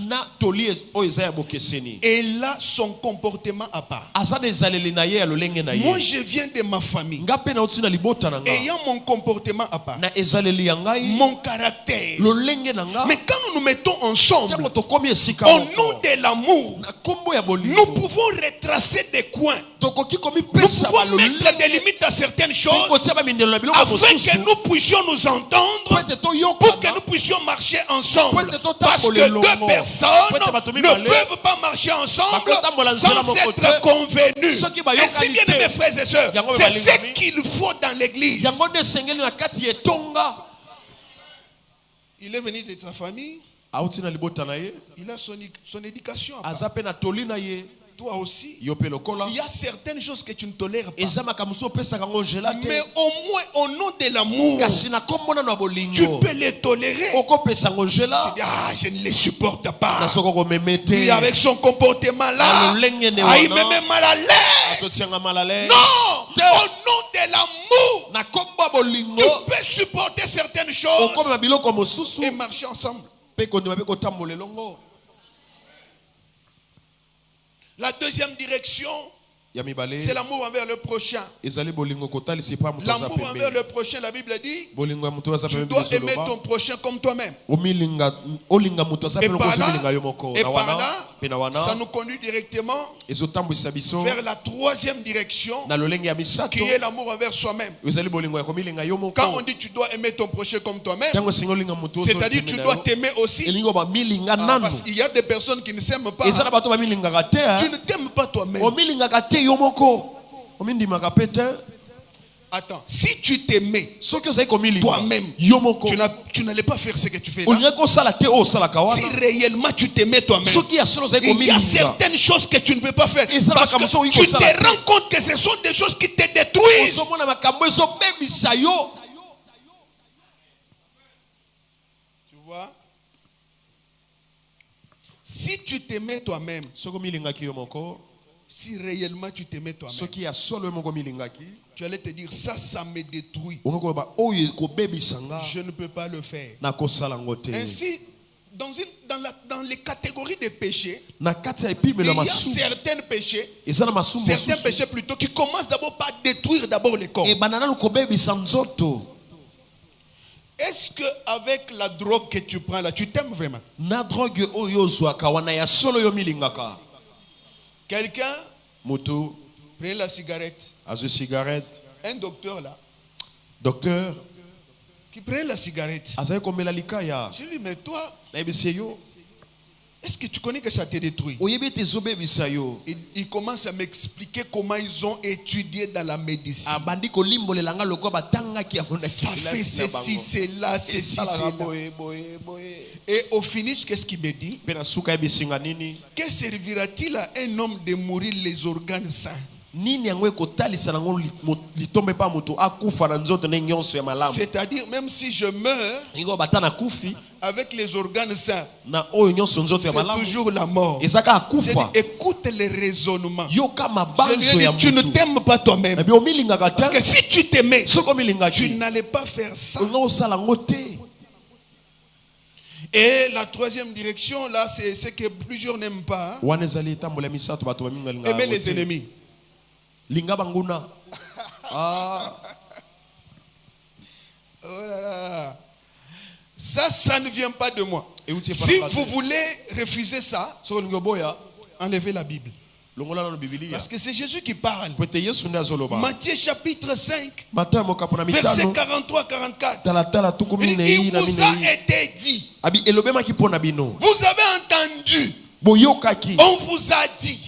Elle a son comportement à part. Moi je viens de ma famille ayant mon comportement à part, mon caractère. Mais quand nous nous mettons ensemble au nom de l'amour, nous pouvons retracer des coins. Nous pouvons mettre des limites à certaines choses afin que nous puissions nous entendre, pour que nous puissions marcher ensemble. Parce que deux personnes ne peuvent pas marcher ensemble sans être convenus. Et si bien mes frères et sœurs, c'est ce qu'il faut dans l'église. Il est venu de sa famille. Il a son éducation à part. Toi aussi, il y a certaines choses que tu ne tolères pas. Mais au moins au nom de l'amour, tu peux les tolérer. Tu dis, ah, je ne les supporte pas. Lui avec son comportement là, ah, il me met mal à l'aise. Non, au nom de l'amour, tu peux supporter certaines choses et marcher ensemble. La deuxième direction, c'est l'amour envers le prochain. L'amour envers le prochain, la Bible dit, tu dois aimer ton prochain comme toi-même. Et par là, ça nous conduit directement vers la troisième direction, qui est l'amour envers soi-même. Quand on dit tu dois aimer ton prochain comme toi-même, c'est-à-dire tu dois t'aimer aussi. Parce qu'il y a des personnes qui ne s'aiment pas. Tu ne t'aimes pas toi-même. Attends, si tu t'aimais toi-même, tu n'allais pas faire ce que tu fais là. Si réellement tu t'aimais toi-même, il y a certaines choses que tu ne peux pas faire. Parce que tu te rends compte que ce sont des choses qui te détruisent. Tu vois? Si tu t'aimais toi-même, si réellement tu t'aimais toi-même, tu allais te dire, ça me détruit. Je ne peux pas le faire. Ainsi, dans les catégories de péchés, il y a certains péchés plutôt qui commencent d'abord par détruire d'abord le corps. Est-ce qu'avec la drogue que tu prends là, tu t'aimes vraiment? Quelqu'un prenez la cigarette. Un docteur là. Qui prend la cigarette. Je lui dis, mais toi, est-ce que tu connais que ça te détruit? Il commence à m'expliquer comment ils ont étudié dans la médecine. Ça fait ceci, cela, ceci, cela. Et au finish, qu'est-ce qu'il me dit? Que servira-t-il à un homme de mourir les organes sains? C'est-à-dire, même si je meurs avec les organes sains, c'est toujours la mort. Écoute les raisonnements. Je lui ai dit, tu ne t'aimes pas toi-même. Parce que si tu t'aimais, tu n'allais pas faire ça. Et la troisième direction, là, c'est ce que plusieurs n'aiment pas. Aimer les ennemis. Ah. Oh là là. Ça ne vient pas de moi. Si vous voulez refuser ça, enlevez la Bible. Parce que c'est Jésus qui parle. Matthieu chapitre 5, verset 43-44. Il vous a été dit. Vous avez entendu. On vous a dit.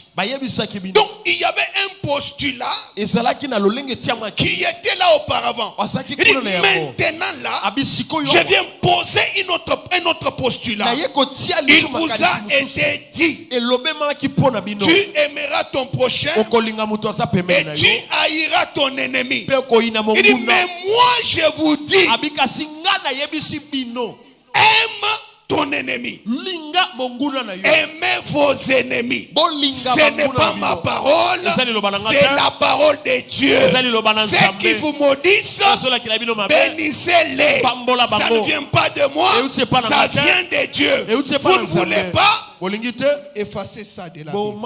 Donc il y avait un postulat qui était là auparavant. Et maintenant là, je viens poser un autre postulat. Il vous a été dit, tu aimeras ton prochain et tu haïras ton ennemi. Il dit, mais moi je vous dis, aime ton ennemi. Aimez vos ennemis. Ce n'est pas ma parole, c'est la parole de Dieu. Ceux qui vous maudissent, bénissez-les. Ça ne vient pas de moi, ça vient de Dieu. Vous ne voulez pas effacer ça de la Bible.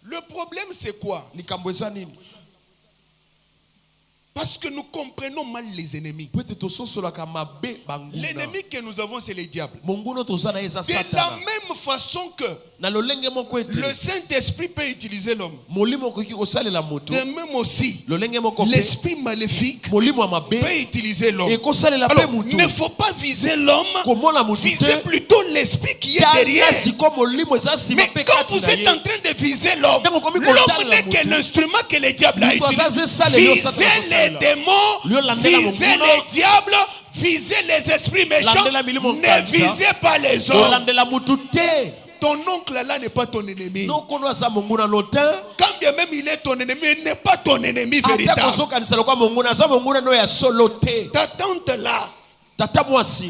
Le problème c'est quoi? Parce que nous comprenons mal les ennemis. L'ennemi que nous avons, c'est le diable. De la même façon que le Saint-Esprit peut utiliser l'homme, de même aussi l'esprit maléfique peut utiliser l'homme. Alors, il ne faut pas viser l'homme, viser plutôt l'esprit qui est derrière. Mais quand vous êtes en train de viser l'homme, l'homme n'est que l'instrument que le diable a utilisé. Visez les démons, visez les diables, visez les esprits méchants, ne visez pas les hommes. Ton oncle là n'est pas ton ennemi. Quand bien même il est ton ennemi, il n'est pas ton ennemi véritable. Ta tante là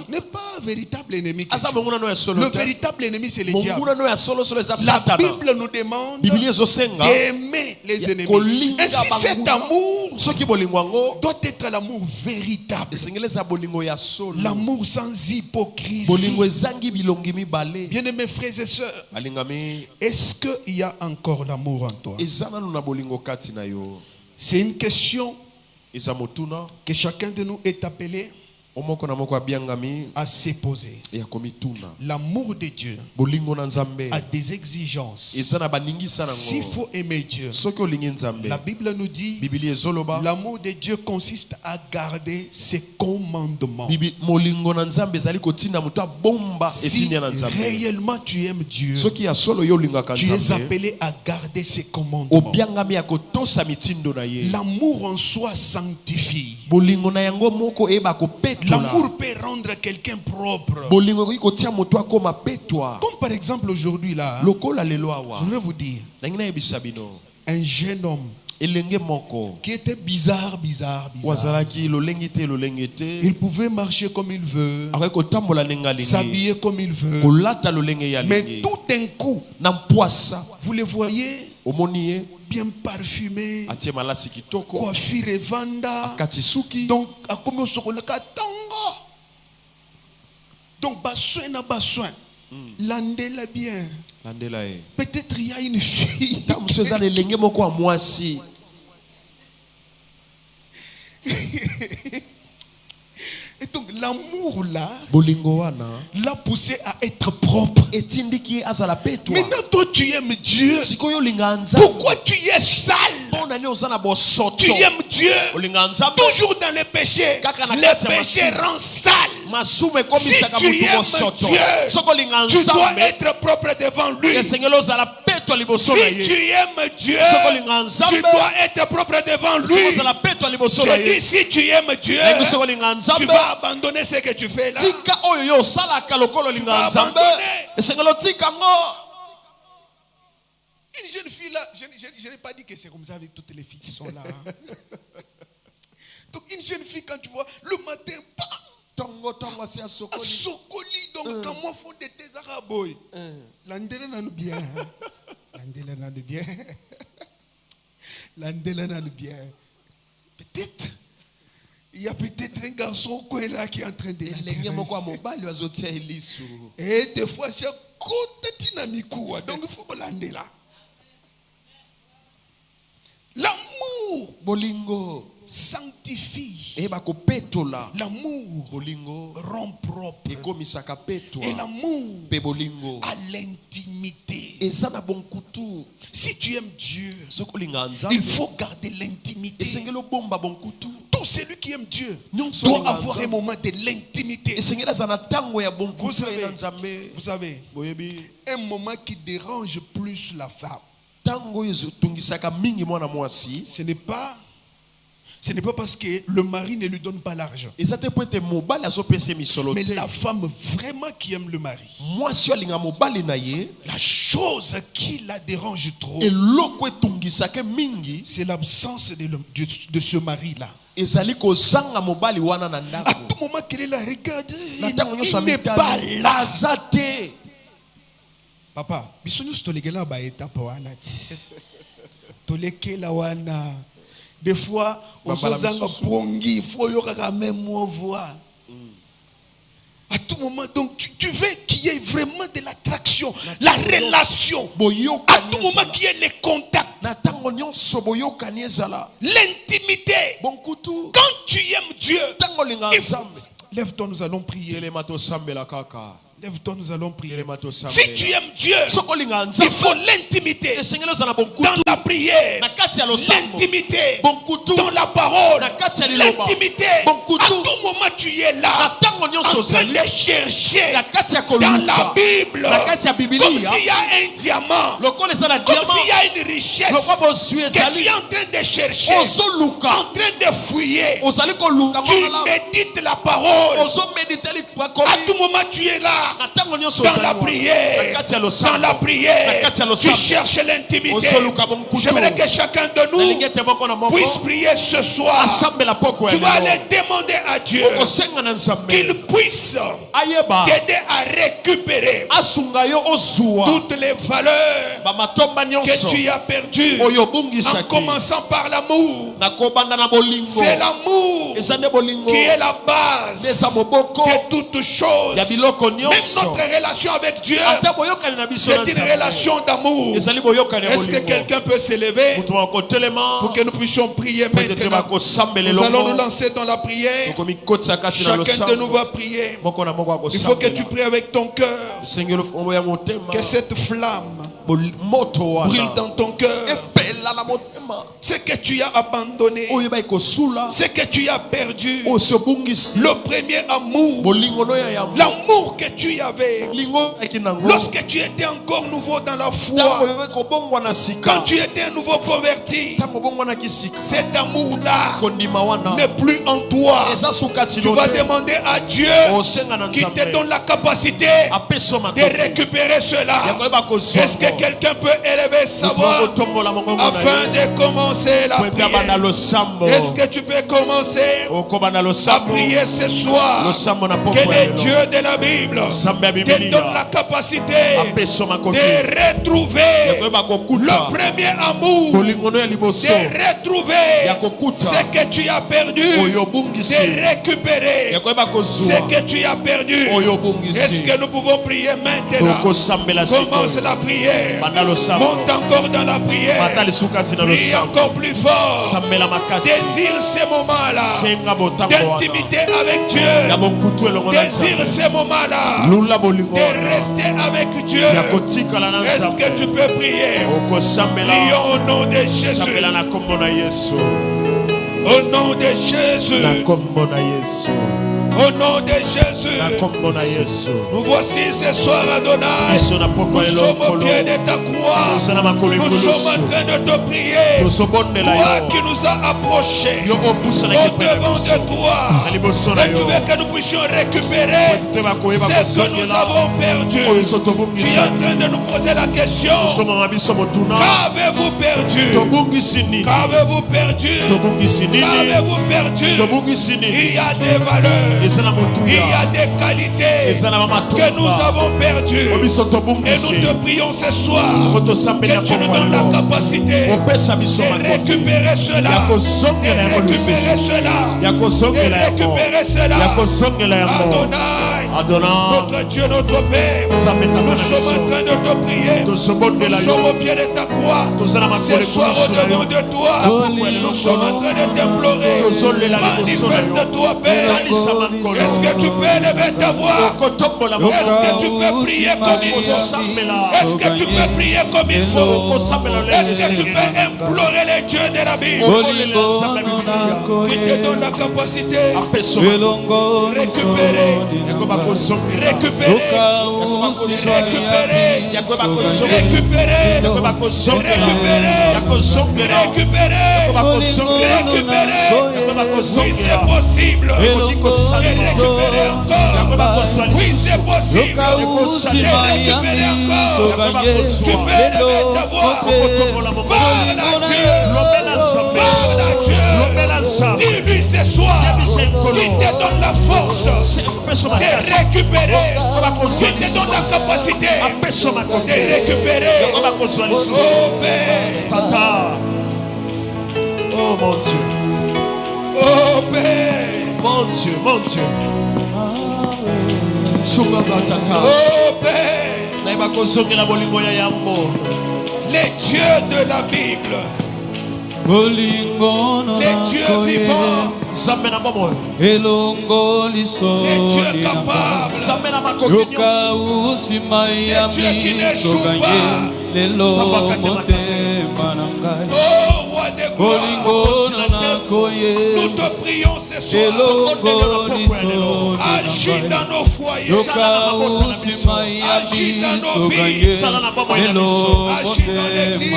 n'est pas un véritable ennemi. Le véritable ennemi, c'est le diable. La Bible nous demande d'aimer les ennemis. Ainsi, cet amour doit être l'amour véritable. L'amour sans hypocrisie. Bien-aimés frères et sœurs, est-ce qu'il y a encore l'amour en toi? C'est une question que chacun de nous est appelé à se poser. L'amour de Dieu a des exigences. S'il faut aimer Dieu, la Bible nous dit l'amour de Dieu consiste à garder ses commandements. Si réellement tu aimes Dieu, tu es appelé à garder ses commandements. L'amour en soi sanctifie. L'amour peut rendre quelqu'un propre. Comme par exemple aujourd'hui là, je voudrais vous dire, un jeune homme qui était bizarre. Il pouvait marcher comme il veut, s'habiller comme il veut, mais tout d'un coup, vous le voyez bien parfumé, coiffure et vanda, donc à comme donc bassoin, landela bien. Peut-être il y a une fille. Et donc l'amour là l'a poussé à être propre. Maintenant toi tu aimes Dieu. Pourquoi tu es sale? Tu aimes Dieu. Toujours dans le péché. Le péché rend sale. Si tu aimes Dieu, tu dois être propre devant lui. Si tu aimes Dieu, tu dois être propre devant lui. Je dis, si tu aimes Dieu, tu vas abandonner ce que tu fais là. Tu vas abandonner. Une jeune fille là, je n'ai pas dit que c'est comme ça avec toutes les filles qui sont là. Hein. Donc une jeune fille, quand tu vois, le matin, à Sokoli, donc quand moi font des thés arabes, l'andela n'a bien. L'andela n'a bien. L'andela n'a bien. Peut-être. Il y a peut-être un garçon là qui est en train de et des fois c'est côté dynamico, donc il faut l'andela là. L'amour bolingo sanctifie. L'amour rend propre. Et l'amour a l'intimité. Si tu aimes Dieu, il faut garder l'intimité. Tout celui qui aime Dieu doit avoir un moment de l'intimité. Vous savez, un moment qui dérange plus la femme. Ce n'est pas parce que le mari ne lui donne pas l'argent. Mais la femme vraiment qui aime le mari, la chose qui la dérange trop, c'est l'absence de ce mari-là. À tout moment qu'elle la regarde, il n'est pas là. Papa, des fois, on se pongi, faut même voir. À tout moment, donc tu veux qu'il y ait vraiment de l'attraction, la relation. À tout moment qu'il y ait les contacts, l'intimité. Quand tu aimes Dieu, lève-toi, nous allons prier. Lève-toi, nous allons prier. Si tu aimes Dieu, il faut l'intimité dans la prière, l'intimité dans la parole, l'intimité. À tout moment tu es là, en train de chercher dans la Bible, comme s'il y a un diamant, comme s'il y a une richesse que tu es en train de chercher, en train de fouiller. Tu médites la parole. À tout moment tu es là. Dans la prière, tu cherches l'intimité. J'aimerais que chacun de nous puisse prier ce soir. Tu vas aller demander à Dieu qu'il puisse t'aider à récupérer toutes les valeurs que tu as perdues, en commençant par l'amour. C'est l'amour qui est la base de toutes choses. Même notre relation avec Dieu, c'est une relation d'amour. Est-ce que quelqu'un peut s'élever pour que nous puissions prier maintenant? Nous allons nous lancer dans la prière. Chacun de nous va prier. Il faut que tu pries avec ton cœur, que cette flamme brûle dans ton cœur. Ce que tu as abandonné, ce que tu as perdu, le premier amour, l'amour que tu avais lorsque tu étais encore nouveau dans la foi, quand tu étais un nouveau converti, cet amour-là n'est plus en toi. Tu vas demander à Dieu qui te donne la capacité de récupérer cela. Est-ce que quelqu'un peut élever sa voix afin de commencer la prière? Est-ce que tu peux commencer à prier ce soir? Que le Dieu de la Bible te donne la capacité de retrouver le premier amour, de retrouver ce que tu as perdu, de récupérer ce que tu as perdu. Est-ce que nous pouvons prier maintenant? Commence la prière. Monte encore dans la prière. Prie encore plus fort. Désire ces moments-là d'intimité avec Dieu. Désire ces moments-là de rester avec Dieu. Est-ce que tu peux prier? Prions au nom de Jésus. Au nom de Jésus. Au nom de Jésus, nous voici ce soir, Adonai. Nous sommes au pied de ta croix. Nous sommes en train de te prier. Toi qui nous as approchés au-devant de toi. Et tu veux que nous puissions récupérer ce que nous avons perdu. Tu es en train de nous poser la question: qu'avez-vous perdu? Qu'avez-vous perdu? Qu'avez-vous perdu? Il y a des valeurs, il y a des qualités que nous avons perdues. Et nous te prions ce soir que tu nous donnes la capacité de récupérer cela, de récupérer cela. Adonai, notre Dieu, notre Père, nous sommes en train de te prier. Nous sommes au pied de ta croix. Ce soir au-devant de toi, nous sommes en train de t'implorer. Manifeste-toi, Père. Est-ce que tu peux élever ta voix? Est-ce que tu peux prier comme il faut? Est-ce que tu peux prier comme il faut? Est-ce que tu peux implorer les dieux de la Bible qui te donne la capacité récupérer, oui, c'est possible. Récupérer encore. Oui, c'est possible. Récupérer encore. Tu peux élever ta voix. Parle à Dieu. Parle à Dieu. Dis-lui ce soir qu'il te donne la force de récupérer, qu'il te donne la capacité de récupérer. Oh Père. Tata. Oh mon Dieu. Oh Père. Mon Dieu, mon Dieu. Oh Père. Les dieux de la Bible, les dieux vivants, les dieux capables, les dieux qui n'échouent pas. Oh roi des gloires, nous te prions ce soir. Agis dans nos foyers, agis dans nos vies, agis dans l'église.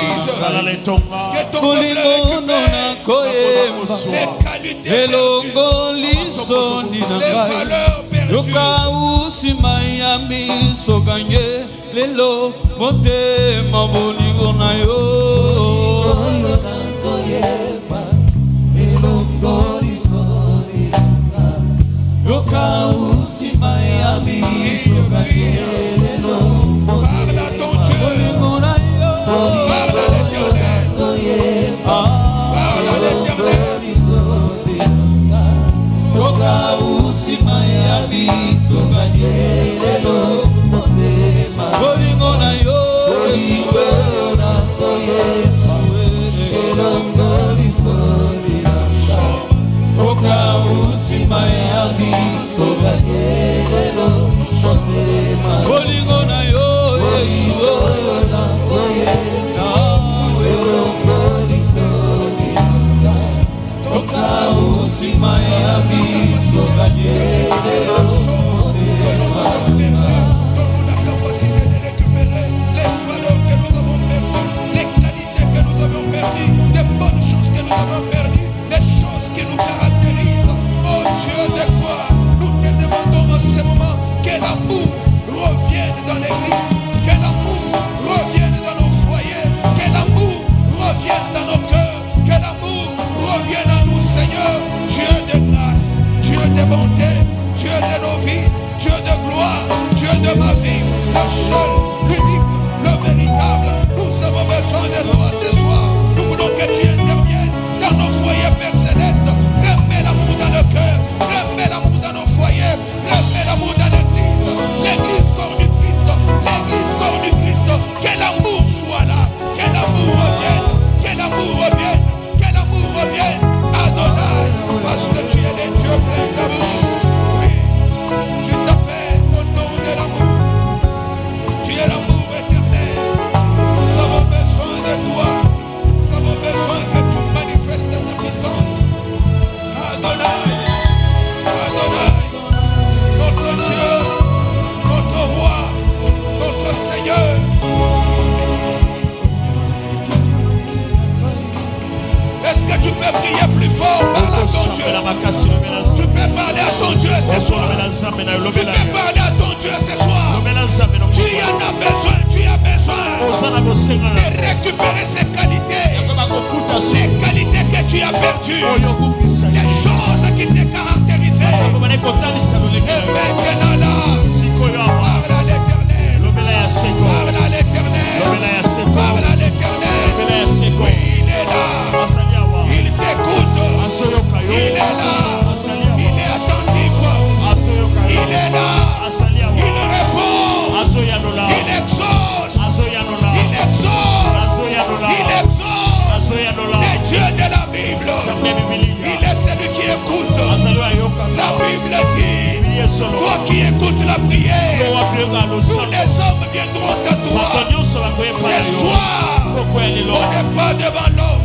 Que ton peuple récupère les qualités perdues, les valeurs parle à ton Dieu, parle à l'Éternel, parle à l'Éternel. Donne-nous la capacité de récupérer les valeurs que nous avons perdues, les qualités que nous avons perdues, les bonnes choses que nous avons perdues, les choses qui nous caractérisent. Oh Dieu de gloire, nous te demandons en ce moment que l'amour revienne dans l'église, que l'amour revienne dans nos foyers, que l'amour revienne dans nos cœurs, que l'amour revienne à nous, Seigneur. Dieu de grâce, Dieu de bonté, Dieu de nos vies, Dieu de gloire, Dieu de ma vie, le seul, l'unique, le véritable. Nous avons besoin de toi ce soir. Nous voulons que tu interviennes dans nos foyers, Père Céleste. Remets l'amour dans le cœur, remets l'amour dans nos foyers, remets l'amour dans l'église. L'église corps du Christ, l'église corps du Christ. Que l'amour soit là, que l'amour revienne, que l'amour revienne, que l'amour revienne. Adonai, parce que tu es le Dieu plein d'amour. Oui, tu t'appelles au nom de l'amour. Tu es l'amour éternel. Nous avons besoin de toi. Nous avons besoin que tu manifestes ta puissance. prière. Tous les hommes viendront à toi. Ce soir, on n'est pas devant l'homme.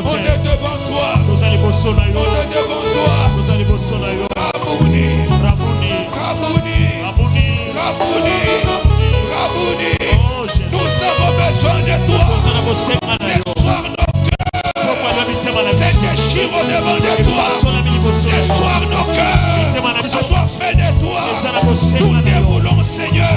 On est devant toi. On est devant toi. Rabouni, Rabouni, Rabouni, Rabouni. Nous avons besoin de toi. Ce soir, nos cœurs se déchirent devant de toi. Ce soir, nos cœurs soient faits de toi. Nous te voulons, Seigneur.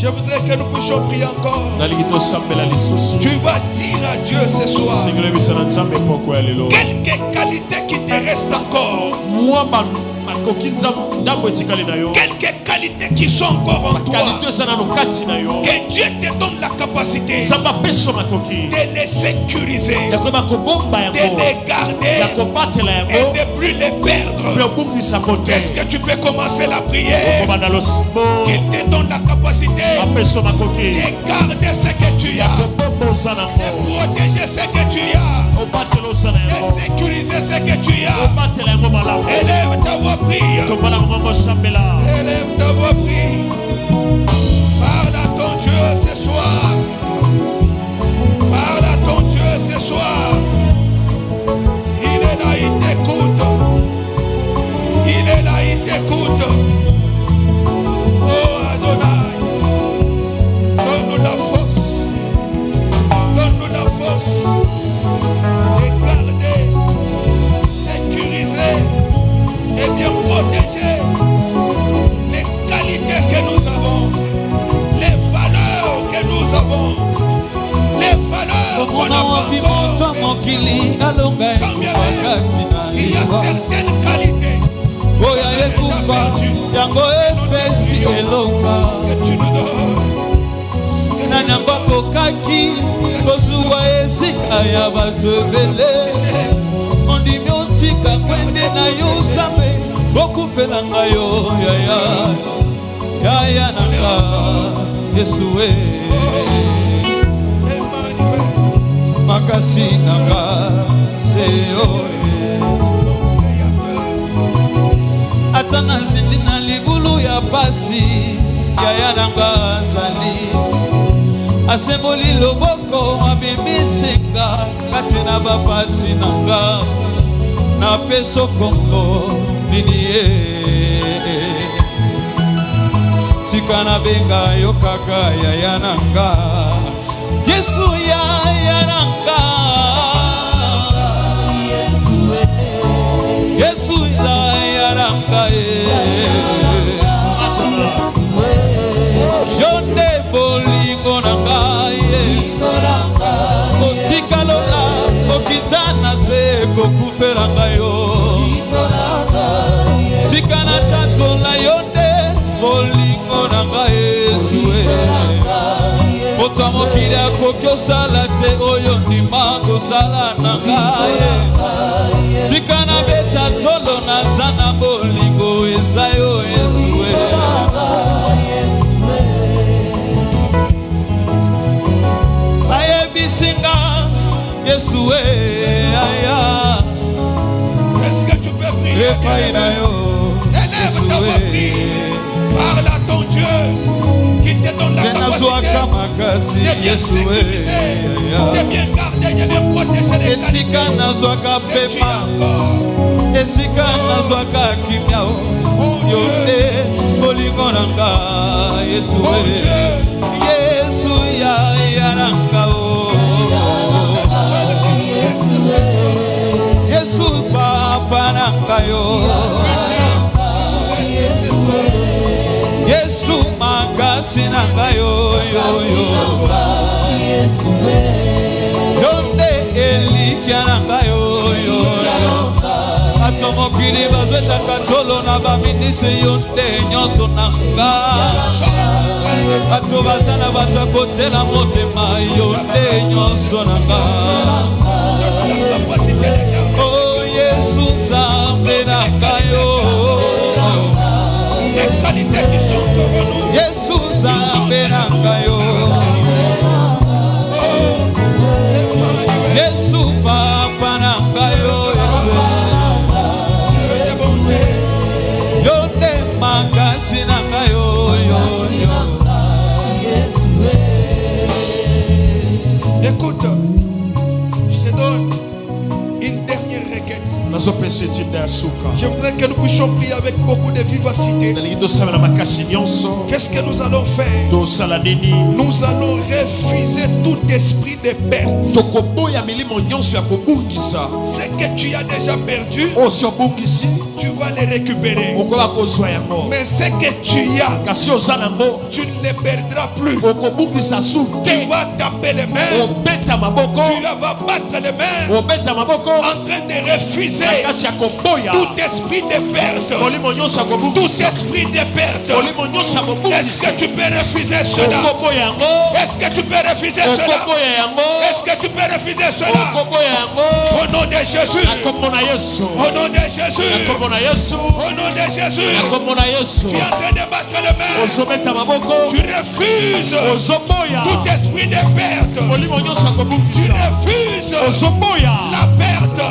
Je voudrais que nous puissions prier encore. Tu vas dire à Dieu ce soir quelques qualités qui te restent encore. quelques qualités qui sont encore en toi, que Dieu te donne la capacité de les sécuriser, de les garder et de plus les perdre. Est-ce que tu peux commencer la prière? Qu'il te donne la capacité de garder ce que tu as, de protéger ce que tu as, de sécuriser ce que tu as. Élève ta voix, prie. Élève ta voix, prie. Parle à ton Dieu ce soir. Parle à ton Dieu ce soir. Il est là, il t'écoute. Il est là, il t'écoute. Oh Adonai, donne-nous la force. Donne-nous la force. Et bien protéger les qualités que nous avons, les valeurs que nous avons, les valeurs qu'on a encore. Il y a certaines qualités que tu nous donnes. Tika kwende na yo zambe boku felanga yo ya nanga Yesuwe makasi nanga seyo atana zindi na ligulu ya pasi ya nanga zali asemboli loboko abimisenga katina bapasi nanga na peso kongo ninie sikana benga yo kaka ya nanga Yesu ya nanga Yesu ya nanga Jonde bolingo nanga otikalola okitana se kokufelanga yo tikana tato la yonde bolingo nanga Yesue moto mokili akoki osala te oyo ndima kosala nanga ye tikana beta tolo naza na bolingo eza yo Yesue ayebisinga Yesue aya. Est-ce que tu peux prier? Élève ta voix, prie. Parle à ton Dieu qui te donne la capacité de bien sécuriser, de bien garder, de bien protéger les qualités. Esika nazwaka kimia yonde bolingo nanga Yesue Yesu ya nanga Yesu papa nanga yo Yesu makasi nanga yo yonde elikia nanga yo atomokili bazweta katolo na baminisi yonde nyonso nanga bato bazana bato akotela motema yonde nyonso nanga oh Yesu Nzambe nanga yo Yesu Nzambe nanga yo Yesu papa nanga yo yonde makasi nanga yo Écoute, je te donne une dernière requête. Je voudrais que nous puissions prier avec beaucoup de vivacité. Qu'est-ce que nous allons faire? Nous allons refuser tout esprit de perte. Ce que tu as déjà perdu, tu vas les récupérer. Mais ce que tu as, tu ne les perdras plus. Tu vas taper les mains, tu vas battre les mains en train de refuser tout esprit de perte, tout esprit de perte. Est-ce que tu peux refuser cela? Est-ce que tu peux refuser cela? Est-ce que tu peux refuser cela? Au nom de Jésus, au nom de Jésus, au nom de Jésus, tu es en train de battre les mains, tu refuses tout esprit de perte, tu refuses la perte.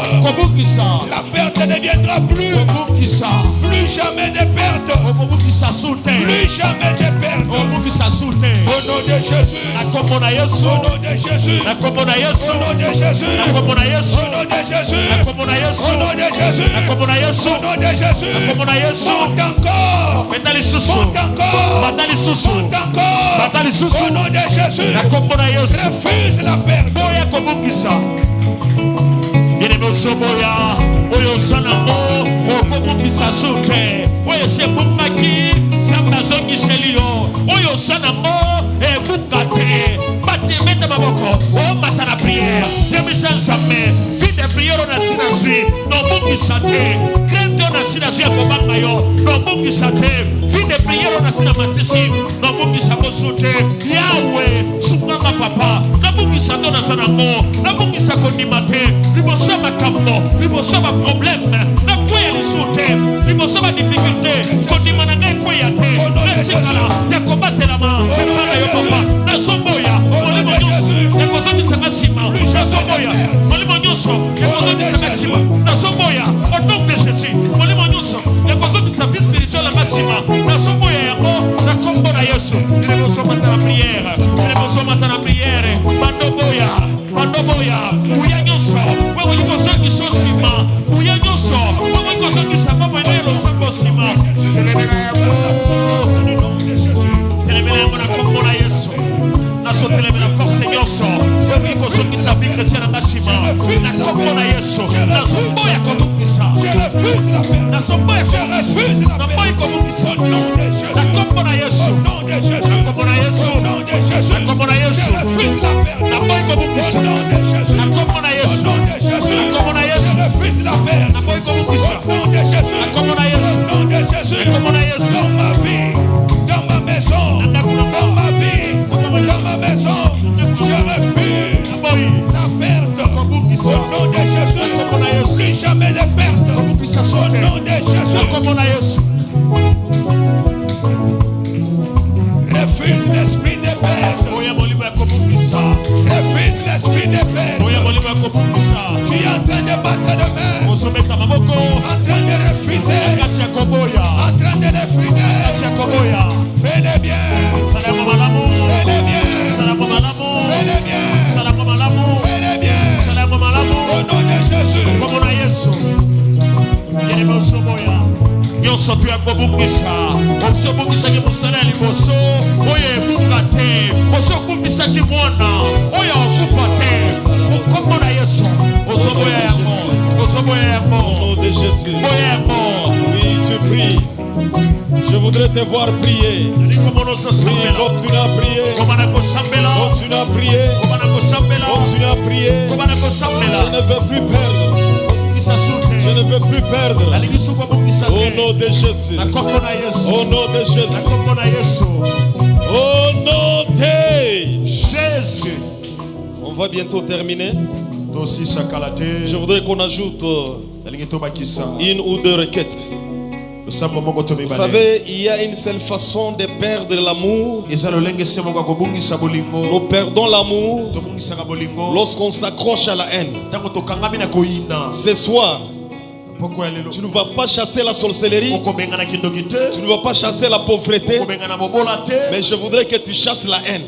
La perte ne viendra plus. Plus jamais de perte. Plus jamais de perte. Au nom de Jésus. Au nom de Jésus. Au nom de Jésus. Au nom de Jésus. Au nom de Jésus. Au nom de Jésus. Au nom de Jésus. Monte encore. Monte encore. Monte encore. Au nom de Jésus. Refuse la perte. Soboya, oyo sanamo, okomukisa sute, oyo sebumaki, sambazo kiselio, oyo sanamo, bukate, bati mete baboko, o matana prière, demisan samme, vie de prière on a sinasui, non mukisa te, crête on a sinasui à kobangayo, non mukisa te, vie de prière on a sinamatisi, non mukisa kosute, Yahweh, sukama papa, namukisa dona sanamo, namukisa konimate, libosa makambo, libosa ma problème, na koya lisute, libosa ma difficulté, konimana ne koya te, na tsikala, ya kombate la ma, na yo papa, na somboya, molimo nyoso, ya kozomi sangasima, na somboya, molimo nyoso, ya kozomi sangasima, na somboya, au nom de Jésus, molimo nyoso, ya kozomi sa vie spirituelle masima, na somboya yako, na kombo na Yesu, libosa mata la prière, libosa mata la prière, mandoboya, uya nyoso, wewe yuko zaki sosima, uya nyoso, wewe yuko zaki sababu enelo sako sima. Telemena yangu na kombo na Yesu, naso telemena force nyoso, wewe yuko zaki sabi chrétien na shima, na kombo na Yesu, naso boya komukisa, naso boya komukisa, na boya komukisa, na kombo na Yesu, na kombo na Yesu, na kombo na Yesu, na boya komukisa, na kombo na Yesu, na kombo na Yesu, na boya komukisa, na kombo na Yesu, na kombo na Yesu, dans ma vie, dans ma maison, dans ma vie, dans ma maison, je refuse la perte. Au nom de Jésus, plus jamais de perte. Au nom de Jésus, refuse l'esprit de perte. Refuse l'esprit de perte. Tu es en train de battre de main, en train de refuser, en train de refuser. Fais-le bien, fais-le bien, fais-le bien, fais-le bien. Au nom de Jésus. Nyonso tu akobukisa obukisa ki musala liboso oye bukate oso kubisa ki mwana oye okufate kombo na Yesu osoboya yako Au nom de Jésus. Oui, tu pries. Je voudrais te voir prier. Oui, continue à prier. Continue à prier. Continue à prier. Je ne veux plus perdre. Je ne veux plus perdre. Au nom de Jésus. Au nom de Jésus. Au nom de Jésus. On va bientôt terminer. Je voudrais qu'on ajoute une ou deux requêtes. Vous savez, il y a une seule façon de perdre l'amour. Nous perdons l'amour lorsqu'on s'accroche à la haine. Ce soir, tu ne vas pas chasser la sorcellerie. Tu ne vas pas chasser la pauvreté. Mais je voudrais que tu chasses la haine.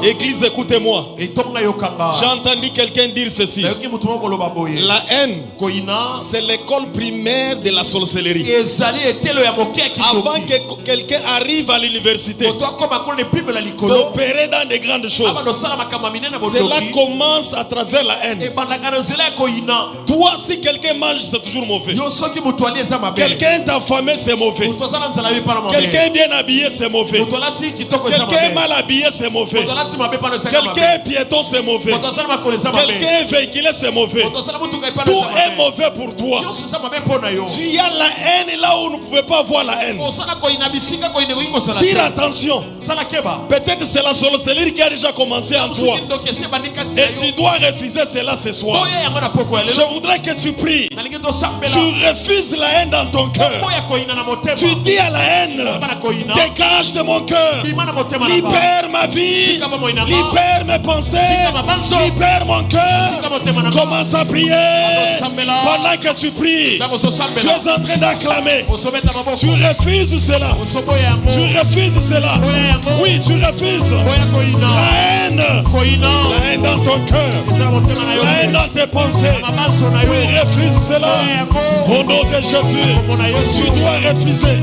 Église, écoutez-moi. J'ai entendu quelqu'un dire ceci. La haine, c'est l'école primaire de la sorcellerie. Avant que quelqu'un arrive à l'université, d'opérer dans de grandes choses, cela commence à travers la haine. Toi, si quelqu'un mange, c'est toujours mauvais. Quelqu'un est affamé, c'est mauvais. Quelqu'un est bien habillé, c'est mauvais. Quelqu'un est mal habillé, c'est mauvais. Quelqu'un est piéton, c'est mauvais. Quelqu'un est véhiculé, c'est mauvais. Tout est mauvais pour toi. Tu as la haine là où vous ne pouvez pas voir la haine. Tire attention. Peut-être c'est la sorcellerie qui a déjà commencé en toi. Et tu dois refuser cela ce soir. Je voudrais que tu pries. Tu refuses la haine dans ton cœur. Tu dis à la haine, dégage de mon cœur. Libère ma vie. Libère mes pensées. Libère mon cœur. Commence à prier. Pendant que tu pries, tu es en train d'acclamer. Tu refuses cela. Tu refuses cela. Oui, tu refuses la haine. La haine dans ton cœur. La haine dans tes pensées. Oui, refuse cela. Au nom de Jésus, tu dois refuser.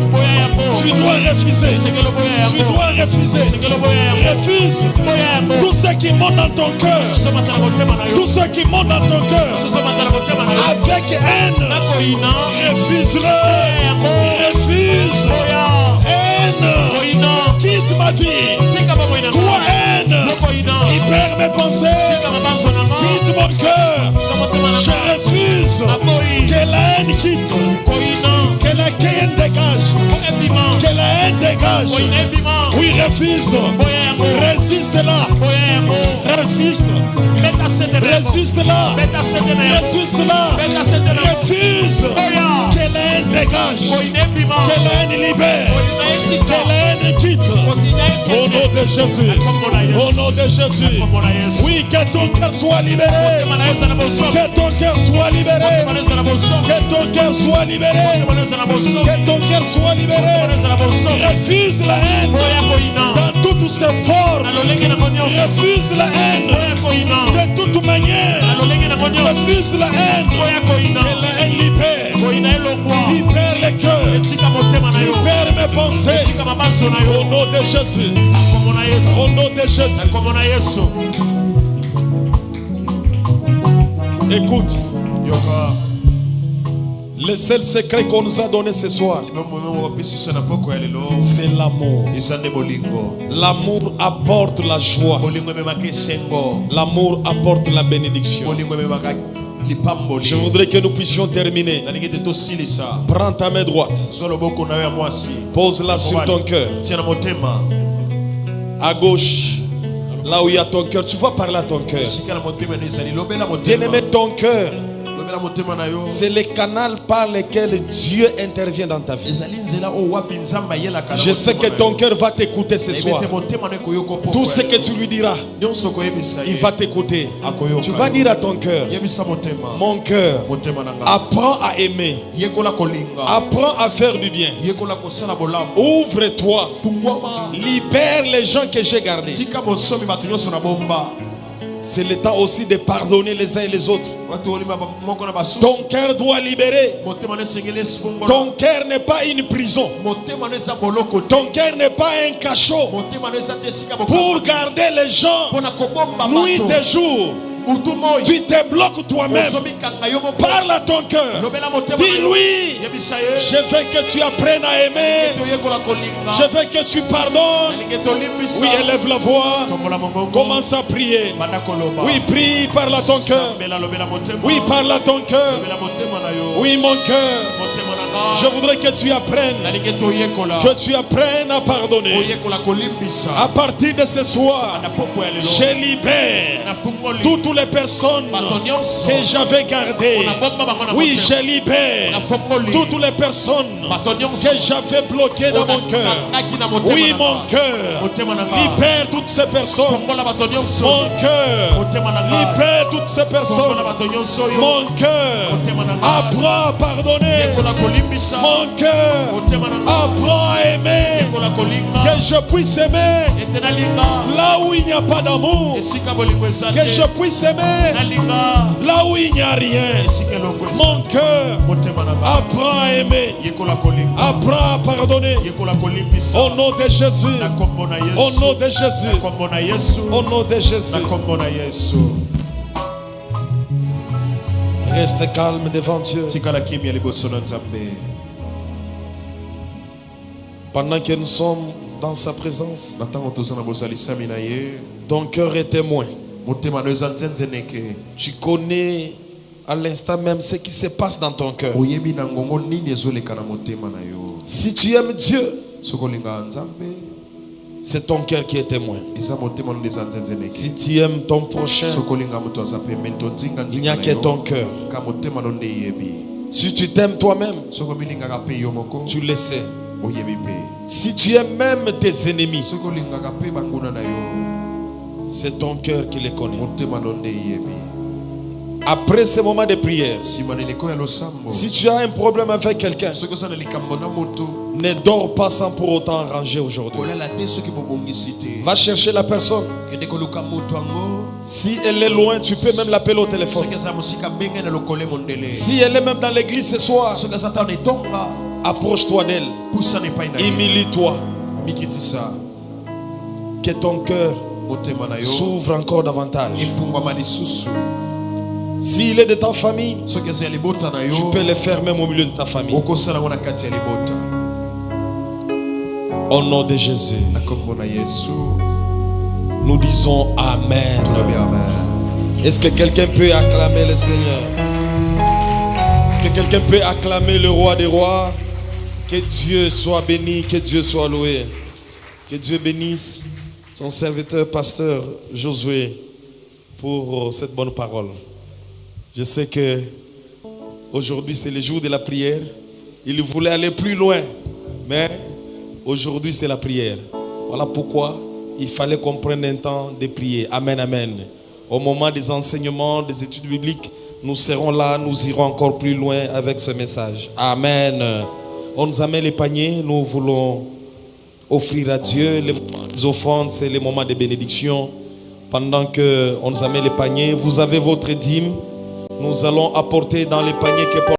Tu dois refuser. Tu dois refuser. Refuse tout ce qui monte dans ton cœur. Tout ce qui monte dans ton cœur avec haine. Refuse-le. Refuse. Haine. Quitte ma vie. Toi, haine. Libère mes pensées. Quitte mon cœur. Je refuse que la haine quitte. Que la haine dégage. Que la haine dégage. Oui, refuse. Résiste-la. Résiste-la. Résiste-la. Refuse. Que la haine dégage. Que la haine libère. Que la haine quitte. Au nom de Jésus. Au nom de Jésus. Oui, que ton cœur soit libéré. Que ton cœur soit libéré. Que ton cœur soit libéré. Que ton cœur soit libéré. Refuse la haine dans toutes ses formes. Refuse la haine de toute manière. Refuse la haine. Que la haine libère. Libère les cœurs. Libère mes pensées. Au nom de Jésus. Au nom de Jésus. Écoute. Le seul secret qu'on nous a donné ce soir, c'est l'amour. L'amour apporte la joie. L'amour apporte la bénédiction. Je voudrais que nous puissions terminer. Prends ta main droite. Pose-la sur ton cœur. À gauche, là où il y a ton cœur, tu vas parler à ton cœur. Bien-aimé, ton cœur, c'est le canal par lequel Dieu intervient dans ta vie. Je sais que ton cœur va t'écouter ce soir. Tout ce que tu lui diras, il va t'écouter. Tu vas dire à ton cœur, mon cœur, apprends à aimer. Apprends à faire du bien. Ouvre-toi. Libère les gens que j'ai gardés. C'est le temps aussi de pardonner les uns et les autres. Ton cœur doit libérer. Ton cœur n'est pas une prison. Ton cœur n'est pas un cachot pour garder les gens nuit et jour. Tu te bloques toi-même. Parle à ton cœur. Dis-lui, je veux que tu apprennes à aimer. Je veux que tu pardonnes. Oui, élève la voix. Commence à prier. Oui, prie, parle à ton cœur. Oui, parle à ton cœur. Oui, mon cœur. Je voudrais que tu apprennes. Que tu apprennes à pardonner. À partir de ce soir, je libère toutes les personnes que j'avais gardées. Oui, je libère toutes les personnes que j'avais bloquées dans mon cœur. Oui, mon cœur, libère toutes ces personnes. Mon cœur, libère toutes ces personnes. Mon cœur, apprends à pardonner. Mon cœur, apprends à aimer. Que je puisse aimer là où il n'y a pas d'amour. Que je puisse aimer là où il n'y a rien. Mon cœur, apprends à aimer. Apprends à pardonner. Au nom de Jésus. Au nom de Jésus. Au nom de Jésus. Reste calme devant Dieu. Pendant que nous sommes dans sa présence, ton cœur est témoin. Tu connais à l'instant même ce qui se passe dans ton cœur. Si tu aimes Dieu, c'est ton cœur qui est témoin. Si tu aimes ton prochain, il n'y a que ton cœur. Si tu t'aimes toi-même, tu le sais. Si tu aimes même tes ennemis, c'est ton cœur qui les connaît. Après ce moment de prière, si tu as un problème avec quelqu'un, ne dors pas sans pour autant ranger aujourd'hui. Va chercher la personne. Si elle est loin, tu peux même l'appeler au téléphone. Si elle est même dans l'église ce soir, approche-toi d'elle. Humilie-toi. Que ton cœur s'ouvre encore davantage. S'il est de ta famille, tu peux le faire même au milieu de ta famille. Au nom de Jésus, nous disons Amen. Est-ce que quelqu'un peut acclamer le Seigneur? Est-ce que quelqu'un peut acclamer le roi des rois? Que Dieu soit béni, que Dieu soit loué. Que Dieu bénisse son serviteur, pasteur Josué, pour cette bonne parole. Je sais que aujourd'hui c'est le jour de la prière. Il voulait aller plus loin, mais aujourd'hui c'est la prière. Voilà pourquoi il fallait qu'on prenne un temps de prier. Amen, amen. Au moment des enseignements, des études bibliques, nous serons là, nous irons encore plus loin avec ce message. Amen. On nous amène les paniers, nous voulons offrir à Dieu. Les offrandes, c'est les moments de bénédiction. Pendant qu'on nous amène les paniers, vous avez votre dîme. Nous allons apporter dans les paniers que